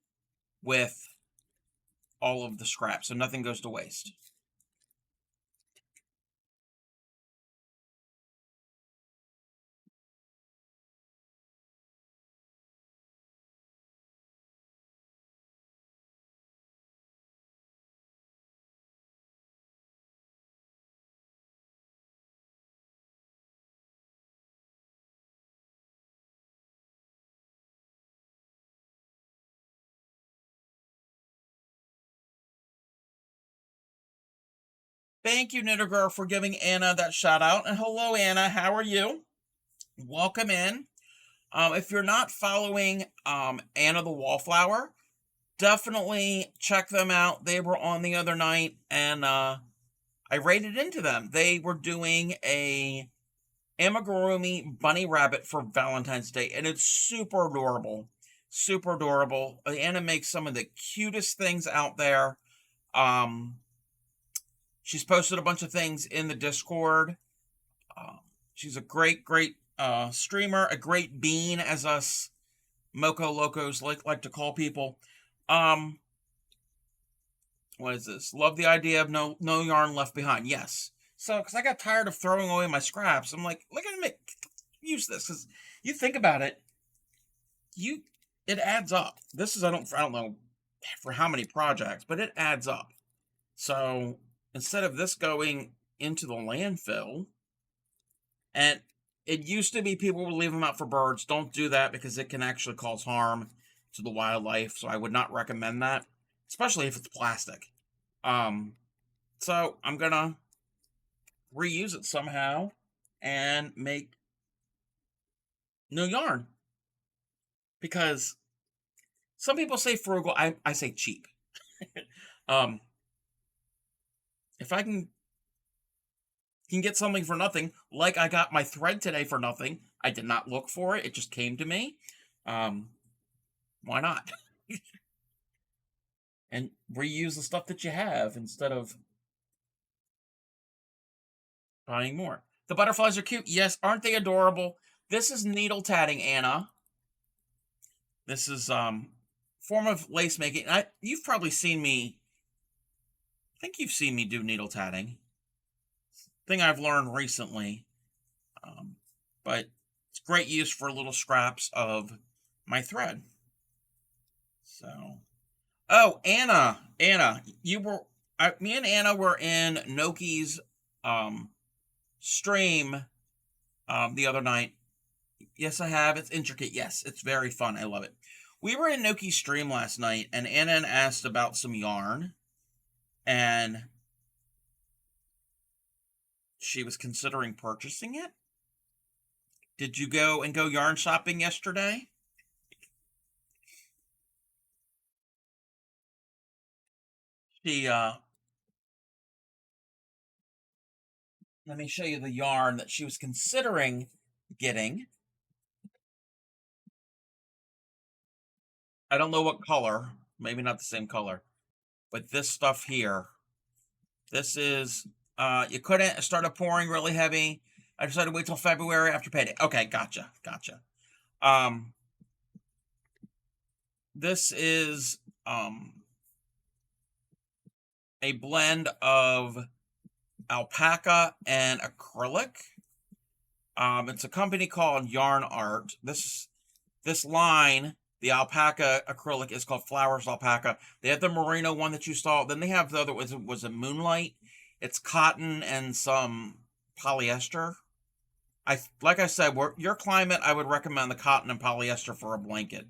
with all of the scraps, so nothing goes to waste. Thank you, Knittergirl, for giving Anna that shout out. And hello, Anna. How are you? Welcome in. If you're not following Anna the Wallflower, definitely check them out. They were on the other night, and I rated into them. They were doing a amigurumi bunny rabbit for Valentine's Day, and it's super adorable. Super adorable. Anna makes some of the cutest things out there. Um, she's posted a bunch of things in the Discord. Uh, she's a great, great streamer, a great bean, as us Moco Locos like to call people. Um, what is this? Love the idea of no yarn left behind. Yes. So, because I got tired of throwing away my scraps, I'm like, look at me, use this. Because you think about it, it adds up. This is I don't know for how many projects, but it adds up. So instead of this going into the landfill, and it used to be people would leave them out for birds. Don't do that because it can actually cause harm to the wildlife. So I would not recommend that, especially if it's plastic. So I'm gonna reuse it somehow and make new yarn, because some people say frugal. I say cheap. um, if I can get something for nothing, like I got my thread today for nothing. I did not look for it; it just came to me. Why not? And reuse the stuff that you have instead of buying more. The butterflies are cute. Yes, aren't they adorable? This is needle tatting, Anna. This is form of lace making. You've probably seen me. I think you've seen me do needle tatting. Thing I've learned recently, um, but it's great use for little scraps of my thread. So, oh, Anna, me and Anna were in Noki's um stream the other night. Yes, I have. It's intricate. Yes, it's very fun. I love it. We were in Noki's stream last night, and Anna asked about some yarn, and she was considering purchasing it. Did you go yarn shopping yesterday? She Let me show you the yarn that she was considering getting. I don't know what color, maybe not the same color, but this stuff here. This is you couldn't start pouring really heavy. I decided to wait till February after payday. Okay, gotcha. Um, this is a blend of alpaca and acrylic. It's a company called Yarn Art. This line, the alpaca acrylic, is called Flowers Alpaca. They have the merino one that you saw. Then they have the other was a Moonlight. It's cotton and some polyester. Like I said, your climate, I would recommend the cotton and polyester for a blanket.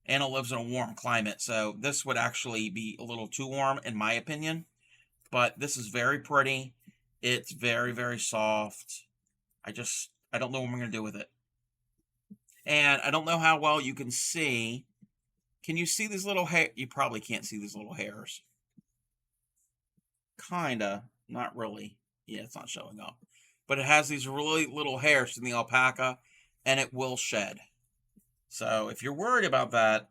Anna lives in a warm climate, so this would actually be a little too warm, in my opinion. But this is very pretty. It's very soft. I don't know what I'm gonna do with it, and I don't know how well you can see. Can you see these little hair? You probably can't see these little hairs. Kinda, not really. Yeah, it's not showing up, but it has these really little hairs in the alpaca, and it will shed. So if you're worried about that,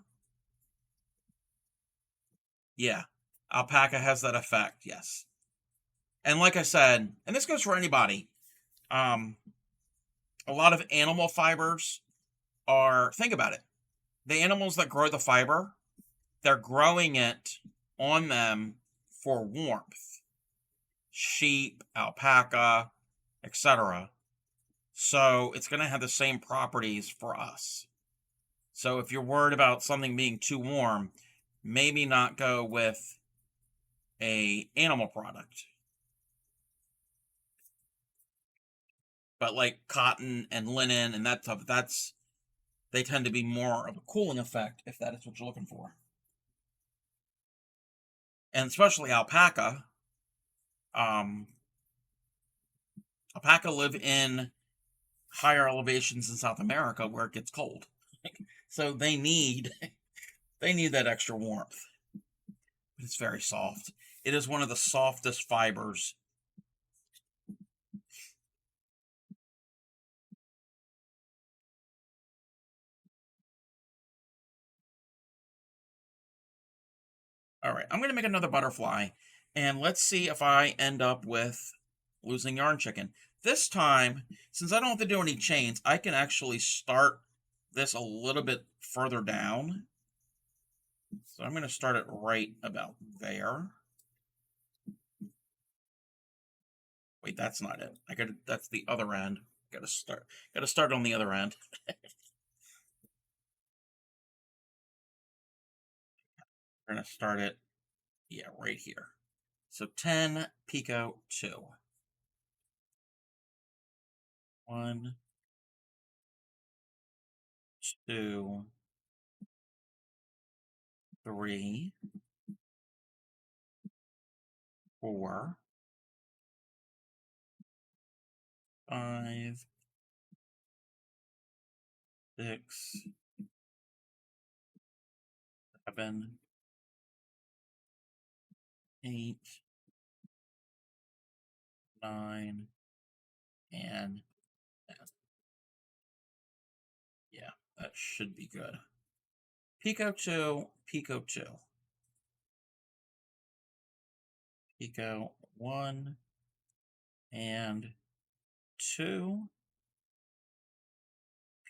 yeah, alpaca has that effect. Yes, and like I said, and this goes for anybody. Um, a lot of animal fibers are. Think about it. The animals that grow the fiber, they're growing it on them for warmth. Sheep, alpaca, etc. So it's going to have the same properties for us. So if you're worried about something being too warm, maybe not go with a animal product. But like cotton and linen and that stuff, they tend to be more of a cooling effect if that is what you're looking for. And especially alpaca. Um, Alpaca live in higher elevations in South America where it gets cold. So they need that extra warmth. But it's very soft. It is one of the softest fibers. All right, I'm going to make another butterfly, and let's see if I end up with losing yarn chicken. This time, since I don't have to do any chains, I can actually start this a little bit further down. So I'm going to start it right about there. Wait, that's not it. That's the other end. Got to start on the other end. We're going to start it, yeah, right here. So 10 picot 2. 1, 2, 3, 4, 5, 6, 7, 8, 9, and 10. Yeah, that should be good. Picot 2, picot 2, picot 1 and 2,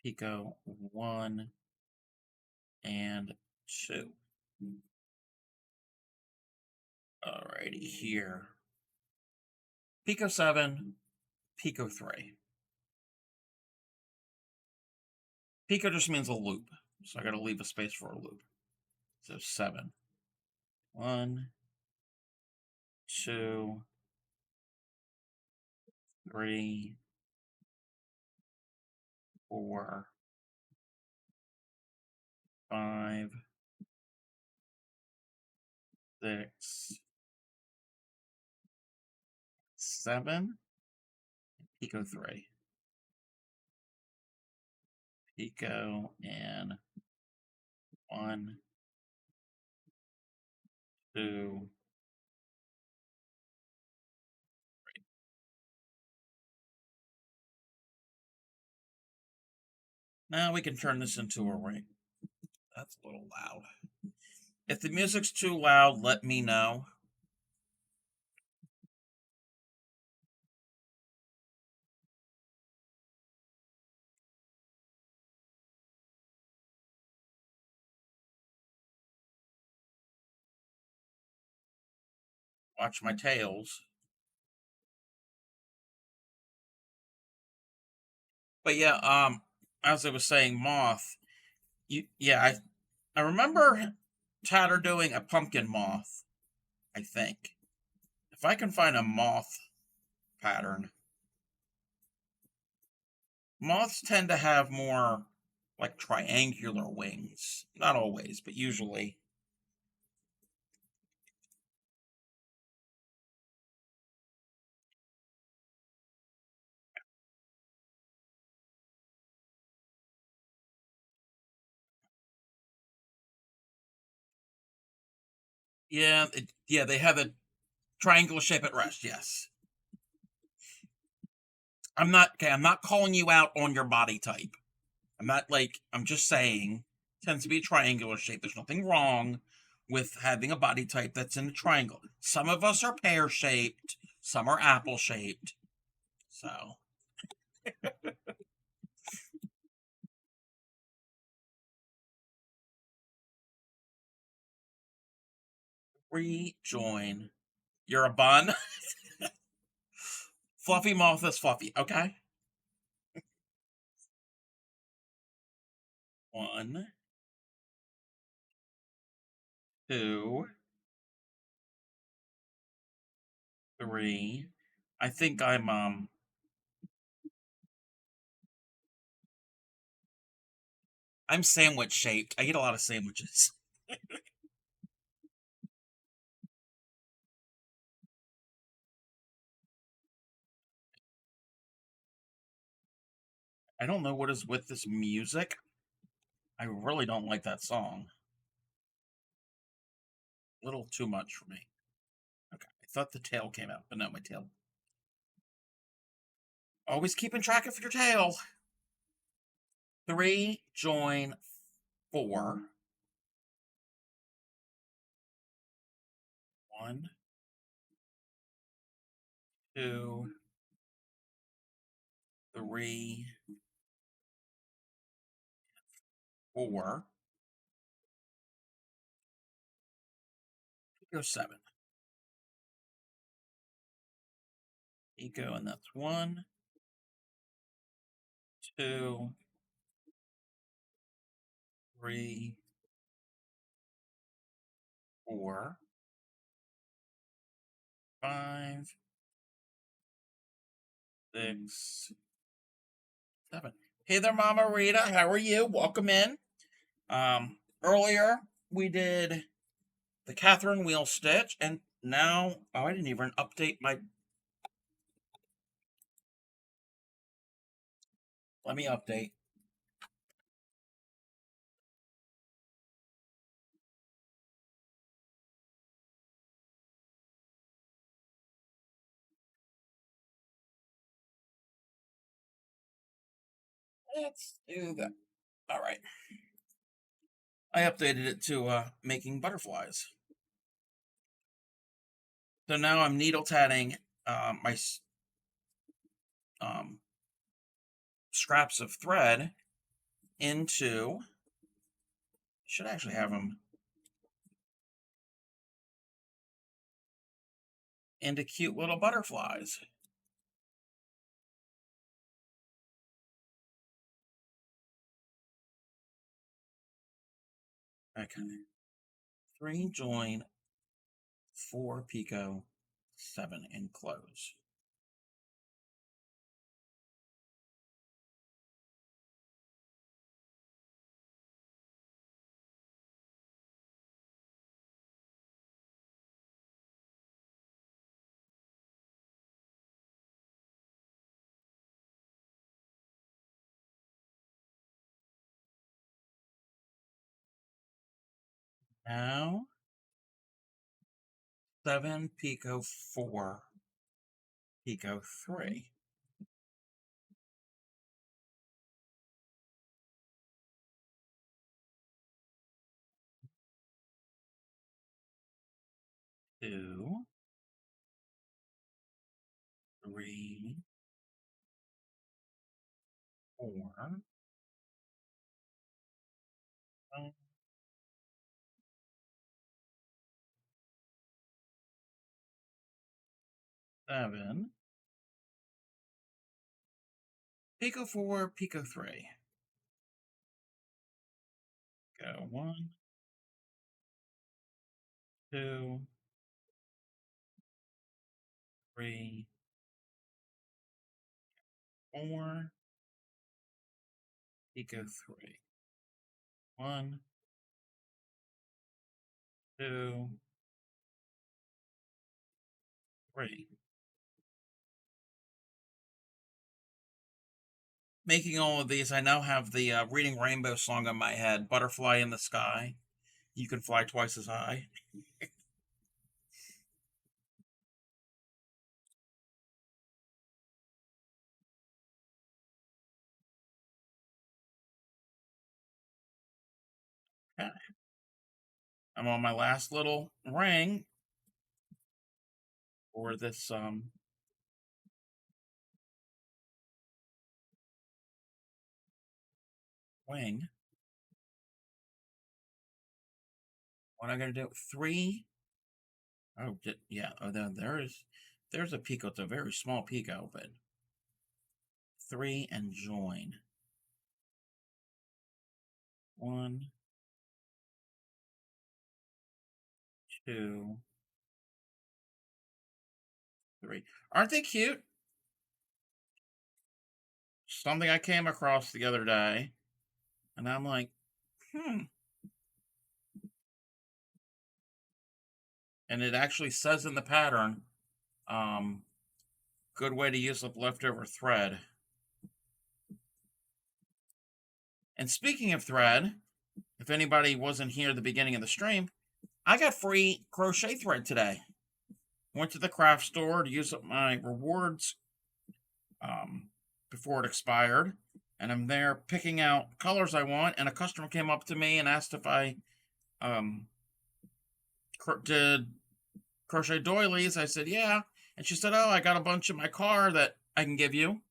picot 1 and 2. Alrighty, here. Picot 7, picot 3. Picot just means a loop, so I gotta leave a space for a loop. So 7. 1, 2, 3, 4, 5, 6, 7, picot 3. Picot and 1, 2. Now we can turn this into a ring. That's a little loud. If the music's too loud, let me know. Watch my tails. But yeah, as I was saying, moth. I remember Tatter doing a pumpkin moth. I think if I can find a moth pattern, moths tend to have more like triangular wings. Not always, but usually. Yeah, they have a triangular shape at rest. Yes, I'm not okay. I'm not calling you out on your body type. I'm not like I'm just saying tends to be a triangular shape. There's nothing wrong with having a body type that's in a triangle. Some of us are pear shaped, some are apple shaped. So rejoin. You're a bun. Fluffy moth is fluffy. Okay. 1, 2, 3. I think I'm sandwich shaped. I eat a lot of sandwiches. I don't know what is with this music. I really don't like that song. A little too much for me. Okay. I thought the tail came out, but no, my tail. Always keeping track of your tail. 3, join 4. 1, 2, 3, 4. Go 7. Eco, and that's 1, 2, 3, 4, 5, 6, 7. Hey there, Mama Rita. How are you? Welcome in. Earlier we did the Catherine wheel stitch, and now I didn't even update my. Let me update. Let's do that. All right. I updated it to making butterflies. So now I'm needle tatting my um, scraps of thread into, should actually have them into cute little butterflies. Okay. 3 join, 4 picot, 7 enclose. Now 7 picot 4 picot 3. 2, 3, 4, 5, 7 picot 4 picot 3. Go 1, 2, 3, 4 picot 3. 1, 2, 3. Making all of these, I now have the Reading Rainbow song in my head. Butterfly in the sky. You can fly twice as high. Okay. I'm on my last little ring for this wing. What am I going to do? 3. Oh, yeah. Oh, there's a picot. It's a very small picot, but 3 and join. 1, 2, 3. Aren't they cute? Something I came across the other day, and I'm like, hmm. And it actually says in the pattern, um, good way to use up leftover thread. And speaking of thread, if anybody wasn't here at the beginning of the stream, I got free crochet thread today. Went to the craft store to use up my rewards um, before it expired, and I'm there picking out colors I want. And a customer came up to me and asked if I um, did crochet doilies. I said yeah, and she said, "Oh, I got a bunch in my car that I can give you,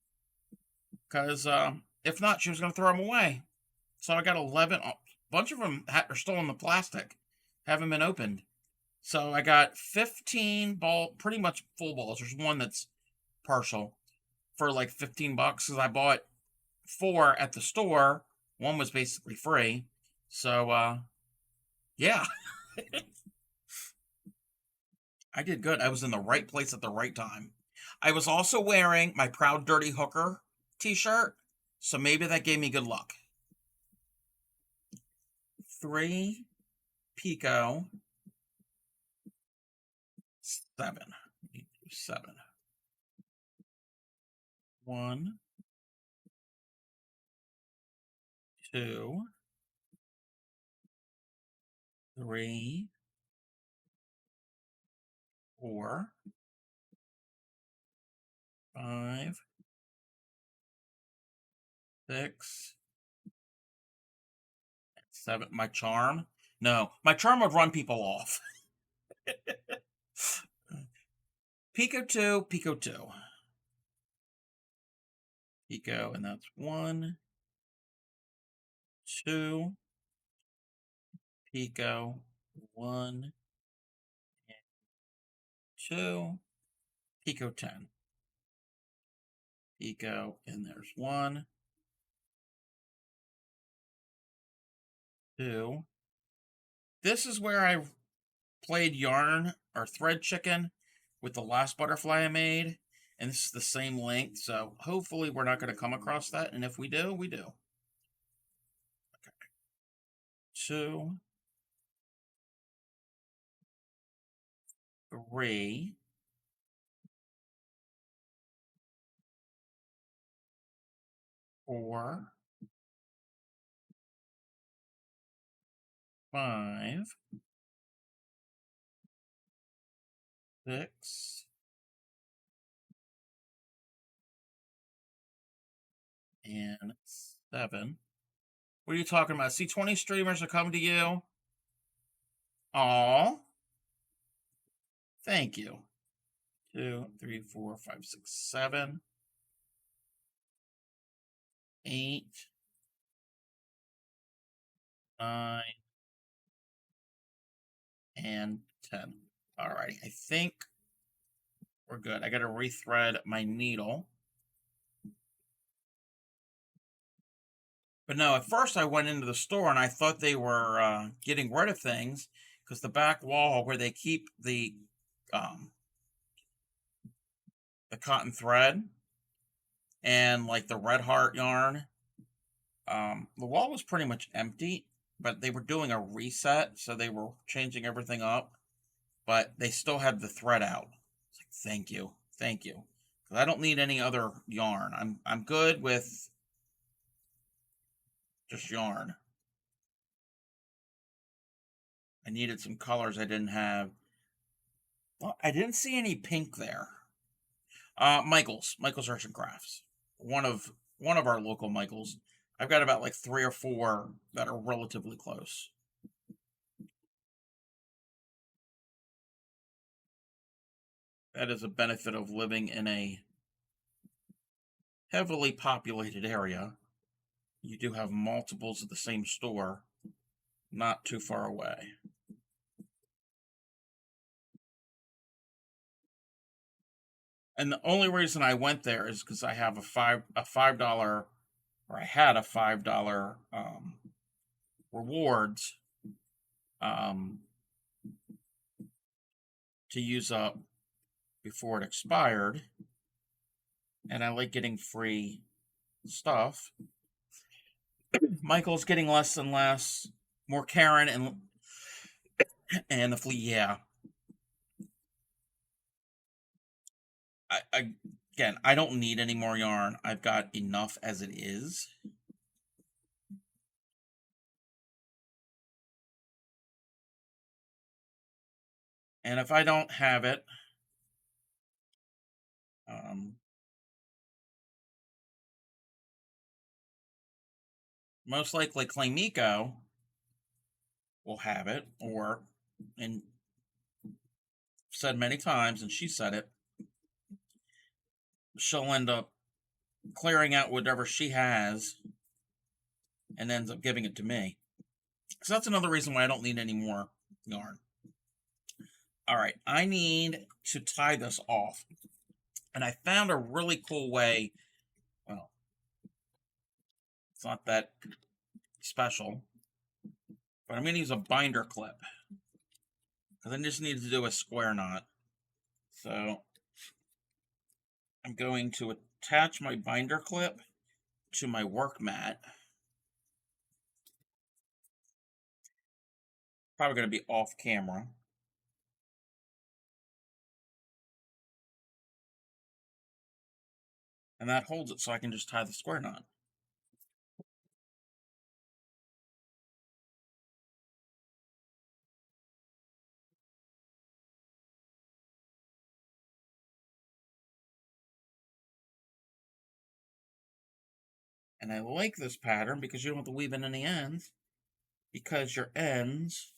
because if not, she was going to throw them away." So I got 11. A bunch of them are still in the plastic, haven't been opened. So I got 15 ball, pretty much full balls. There's one that's partial for like $15 because I bought 4 at the store. One was basically free. So yeah, I did good. I was in the right place at the right time. I was also wearing my Proud Dirty Hooker t-shirt, so maybe that gave me good luck. 3 picot 7. 7. 1, 2, 3, 4, 5, 6, 7. My charm? No, my charm would run people off. Picot 2, picot 2. Picot, and that's 1, 2 picot, 1 and 2 picot 10 picot, and there's 1, 2. This is where I played yarn or thread chicken with the last butterfly I made, and this is the same length, so hopefully we're not going to come across that, and if we do, we do. Okay. 2, 3, 4, 5, 6, and 7. What are you talking about? See, 20 streamers are coming to you. Aw, thank you. 2, 3, 4, 5, 6, 7, 8, 9, and 10. All right, I think we're good. I got to rethread my needle. But no, at first I went into the store and I thought they were getting rid of things because the back wall where they keep um, the cotton thread and like the red heart yarn, the wall was pretty much empty. But they were doing a reset, so they were changing everything up. But they still had the thread out. It's like, thank you, thank you, because I don't need any other yarn. I'm good with just yarn. I needed some colors I didn't have. Well, I didn't see any pink there. Michael's Arts and Crafts. One of our local Michaels. I've got about like 3 or 4 that are relatively close. That is a benefit of living in a heavily populated area. You do have multiples of the same store not too far away. And the only reason I went there is because I have a $5, or I had a $5 rewards um, to use up before it expired, and I like getting free stuff. Michael's getting less and less, more Karen and the flea. Yeah, I again, I don't need any more yarn. I've got enough as it is. And if I don't have it, um, most likely Claymiko will have it, or, and said many times, and she said it, she'll end up clearing out whatever she has and ends up giving it to me. So that's another reason why I don't need any more yarn. All right, I need to tie this off. And I found a really cool way. Well, it's not that special, but I'm going to use a binder clip because I just need to do a square knot. So I'm going to attach my binder clip to my work mat. Probably going to be off camera. And that holds it so I can just tie the square knot. And I like this pattern because you don't have to weave in any ends, because your ends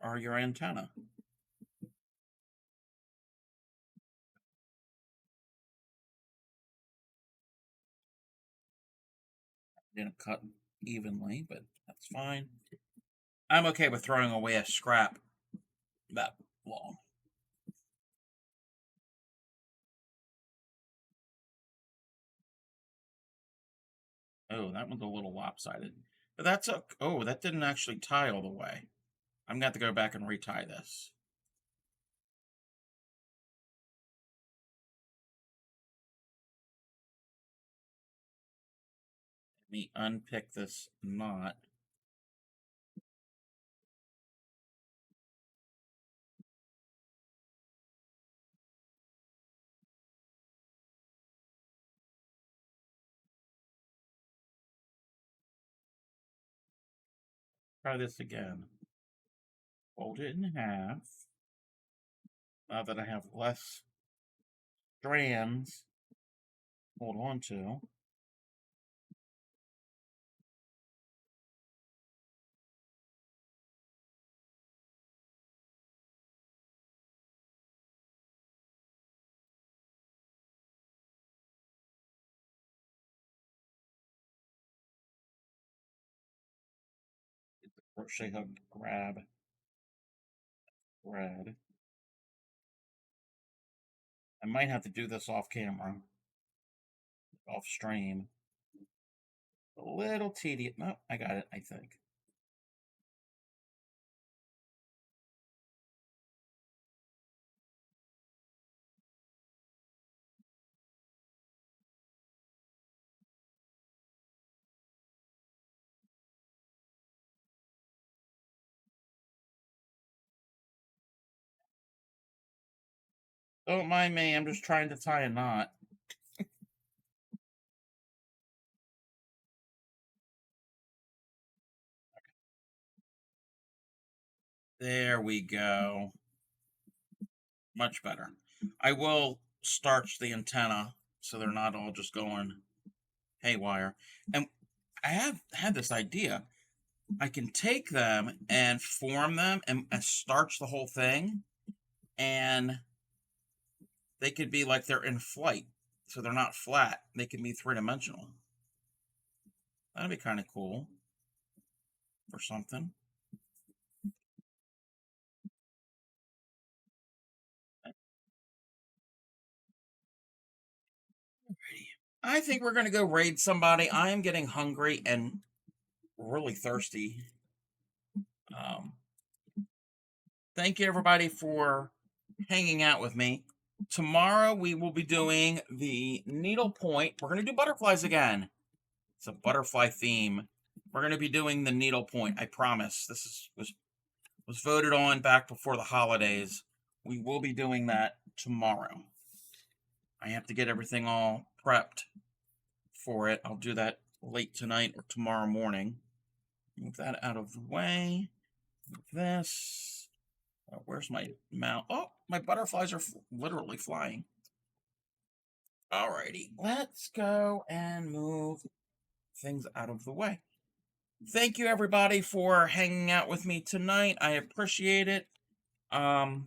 are your antenna. Didn't cut evenly, but that's fine. I'm okay with throwing away a scrap that long. Oh, that one's a little lopsided. But that's a, oh, that didn't actually tie all the way. I'm gonna have to go back and retie this. Let me unpick this knot. Try this again. Fold it in half. Now that I have less strands hold on to. Get the crochet hook, grab thread. I might have to do this off camera, off stream. A little tedious. No, I got it, I think. Don't mind me, I'm just trying to tie a knot. There we go. Much better. I will starch the antenna so they're not all just going haywire. And I have had this idea. I can take them and form them and starch the whole thing, and they could be like they're in flight. So they're not flat. They can be three-dimensional. That'd be kind of cool for something. I think we're going to go raid somebody. I am getting hungry and really thirsty. Um, Thank you, everybody, for hanging out with me. Tomorrow, we will be doing the needlepoint. We're going to do butterflies again. It's a butterfly theme. We're going to be doing the needlepoint. I promise. Was voted on back before the holidays. We will be doing that tomorrow. I have to get everything all prepped for it. I'll do that late tonight or tomorrow morning. Move that out of the way. Move this. Where's my mount? Oh, my butterflies are literally flying. Alrighty, let's go and move things out of the way. Thank you, everybody, for hanging out with me tonight. I appreciate it. Check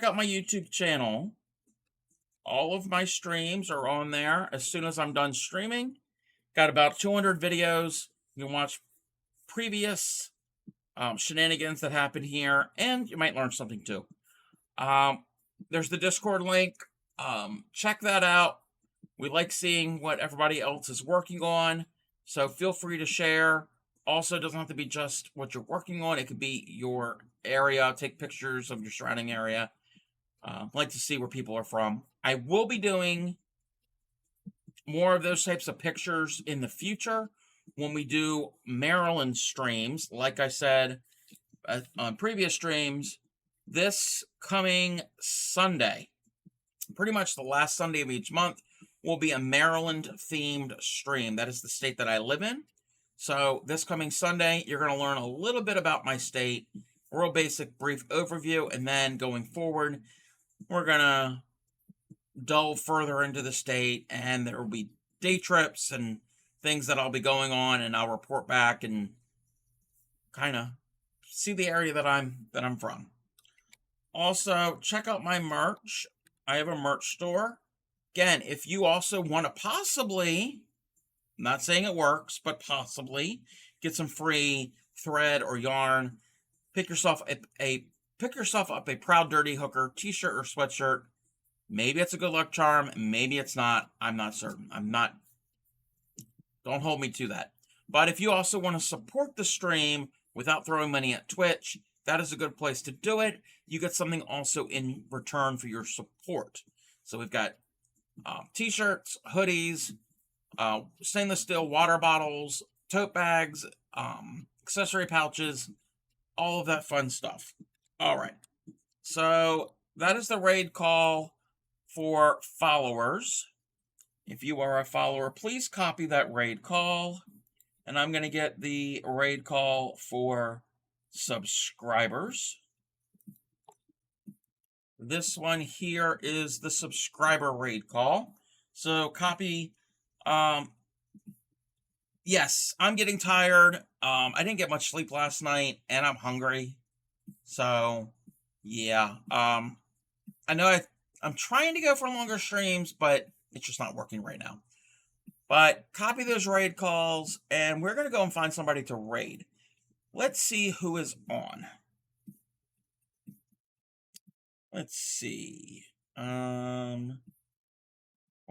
out my YouTube channel. All of my streams are on there as soon as I'm done streaming. Got about 200 videos. You can watch previous shenanigans that happened here, and you might learn something too. There's the Discord link. Check that out. We like seeing what everybody else is working on, so feel free to share. Also, it doesn't have to be just what you're working on. It could be your area. Take pictures of your surrounding area. Like to see where people are from. I will be doing more of those types of pictures in the future when we do Maryland streams. Like I said on previous streams, this coming Sunday, pretty much the last Sunday of each month, will be a Maryland themed stream. That is the state that I live in. So this coming Sunday, you're going to learn a little bit about my state, a real basic brief overview, and then going forward, we're going to delve further into the state, and there will be day trips and things that I'll be going on, and I'll report back and kind of see the area that I'm from. Also, check out my merch. I have a merch store. Again, if you also want to possibly Not saying it works, but possibly. Get some free thread or yarn. Pick yourself up a Proud Dirty Hooker t-shirt or sweatshirt. Maybe it's a good luck charm, maybe it's not. I'm not certain. Don't hold me to that. But if you also want to support the stream without throwing money at Twitch, that is a good place to do it. You get something also in return for your support. So we've got t-shirts, hoodies, stainless steel water bottles, tote bags, accessory pouches, all of that fun stuff. All right. So that is the raid call for followers. If you are a follower, please copy that raid call. And I'm going to get the raid call for subscribers. This one here is the subscriber raid call. So copy. Yes, I'm getting tired. I didn't get much sleep last night, and I'm hungry. So, yeah. I know I'm trying to go for longer streams, but it's just not working right now. But copy those raid calls, and we're going to go and find somebody to raid. Let's see who is on. Let's see. What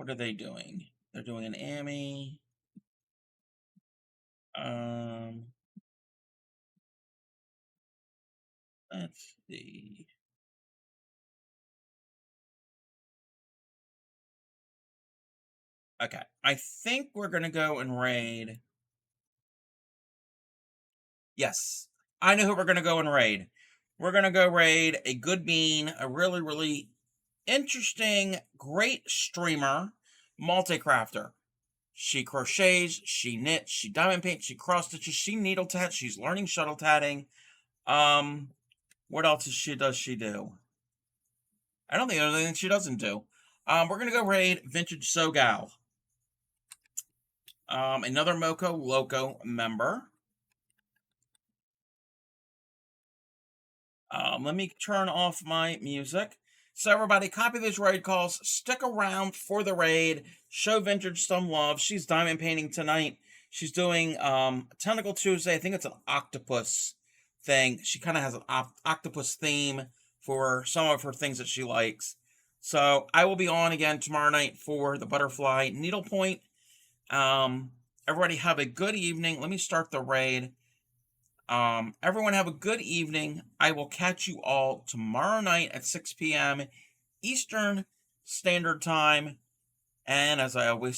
are they doing? They're doing an Amy. Let's see. Okay, I think we're going to go and raid. Yes, I know who we're going to go and raid. We're going to go raid a good bean, a really, really interesting, great streamer, multi-crafter. She crochets, she knits, she diamond paints, she cross stitches, she needle tats, she's learning shuttle tatting. What else does she do? I don't think there's anything she doesn't do. We're gonna go raid Vintage Sogal. Another Moco Loco member. Let me turn off my music. So everybody, copy these raid calls. Stick around for the raid. Show Vintage some love. She's diamond painting tonight. She's doing Tentacle Tuesday. I think it's an octopus thing. She kind of has an octopus theme for some of her things that she likes. So I will be on again tomorrow night for the butterfly needlepoint. Everybody have a good evening. Let me start the raid. Everyone have a good evening. I will catch you all tomorrow night at 6 p.m. Eastern Standard Time. And as I always